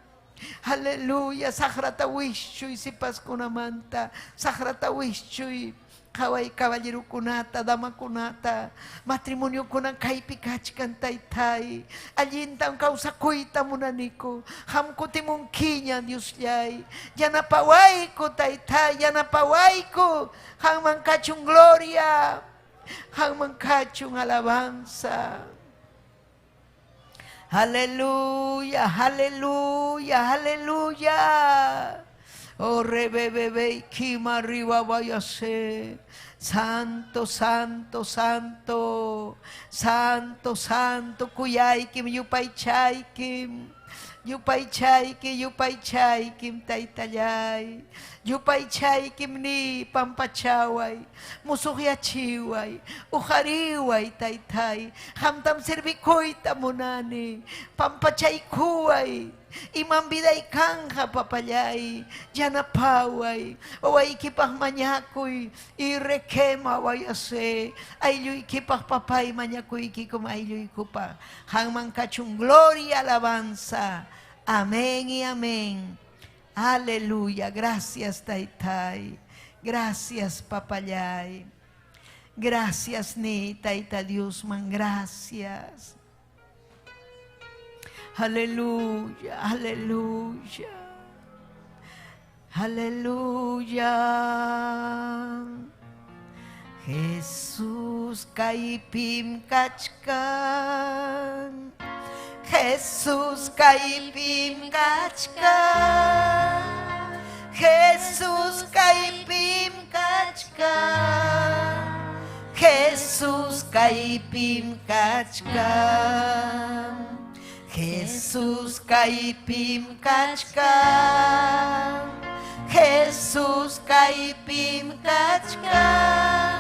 Speaker 6: Aleluya sagrata wischuy sipas kunamanta. Sagrata wischuy. Kaway caballero kunata, dama kunata, matrimonio kunan kaipi kachkan taytay. Allintan causa kuita munaniko, hamko timunkinya Dios yay. Yanapaway ko taytay, yanapaway ko, hangman kachung gloria, hangman kachung alabanza. Aleluya, aleluya, aleluya. Oh, rebebebe, kima arriba váyase. Santo, santo, santo. Santo, santo, kuyaykim, yupaychaykim. Yupaychaykim, yupaychaykim, taytallay. Yupaychaykim ni pampachaway. Musuhyachiway. Ujariway, taytay. Hamtam servikoyta munani. Pampachaykuway. Imam biday kanja papayay, yanapaway, away kipah manyakoy, irekema wayase, ayloy kipah papay manyakoy kikum ayloy kupa, hangman kachung gloria alabanza, amén y amén, aleluya, gracias taytay, gracias papayay, gracias ni tayta Dios man, gracias. Aleluya, aleluya, aleluya. Jesús kaipim kachkan, Jesús kaipim kachkan, Jesús kaipim kachkan, Jesús kaipim kachkan. Jesús kaipim kachkan, Jesús kaipim kachkan,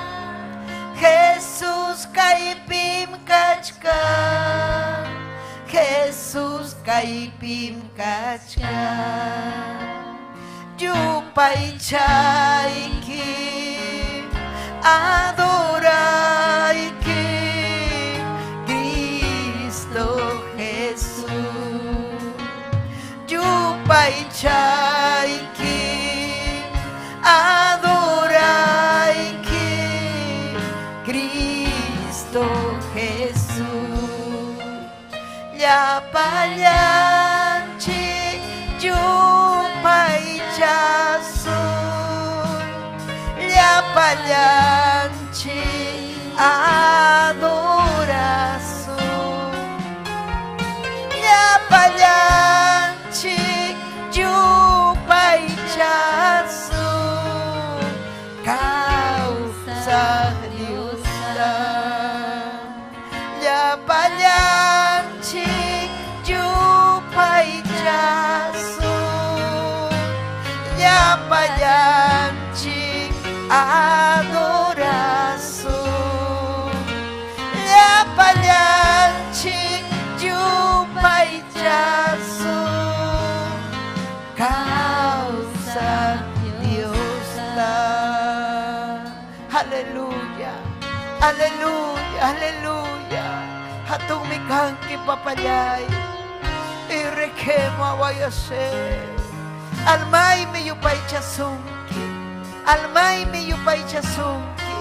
Speaker 6: Jesús kaipim kachkan, Jesús kaipim kachkan. Yupay chayki, adorayki, Cristo Yupay chayki, adorayki, Cristo Jesús. Llapayanchi, yupay chasun, llapayanchi, adorasun, llapayanchi, yupay chasun, causa Dios llapayanchi, yupay chasun, llapayanchi, adorasun, llapayanchi, yupay chasun, causa Dios da. Aleluya, aleluya, aleluya. Hatong mikangki papayay, irekema wayase. Almay mi yupay chasunki, almay mi yupay chasunki.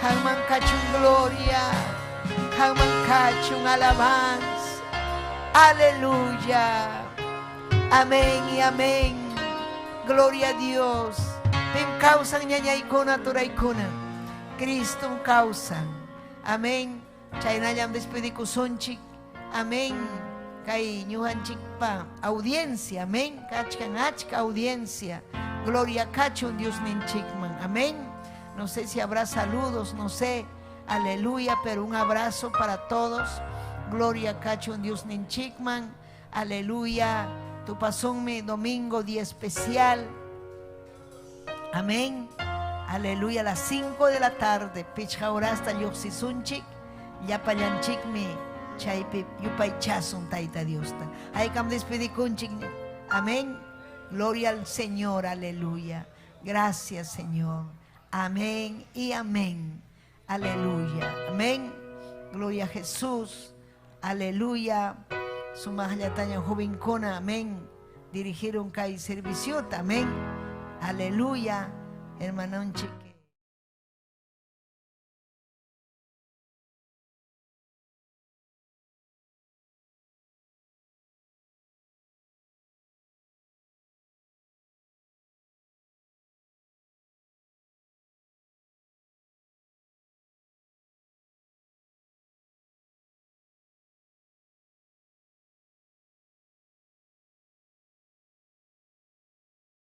Speaker 6: Hangman kachung gloria, hangman kachung alabanza. Aleluya. Amén y amén. Gloria a Dios. Pim causan ñañaykuna turaykuna. Cristo causan. Amén. Chaynayam despedikusunchik. Amén. Kay ñuhanchik pa audiencia. Amén. Kachkan achka audiencia. Gloria kachun Dios ninchikman. Amén. No sé si habrá saludos, no sé. Aleluya, pero un abrazo para todos. Gloria kachun Dios ninchikman. Aleluya. Tu pasónme domingo día especial. Amén. Aleluya, a las 5 de la tarde. Pichha hasta yoxisunchik. Ya payanchik mi. Chaypi yupay chasun taita Dios. Hay cam despedikunchik. Amén. Gloria al Señor. Aleluya. Gracias, Señor. Amén y amén. Aleluya. Amén. Gloria a Jesús. Aleluya. Su mahayataña jovencona. Amén. Dirigieron kai servicio. Amén. Aleluya. Hermanonchik.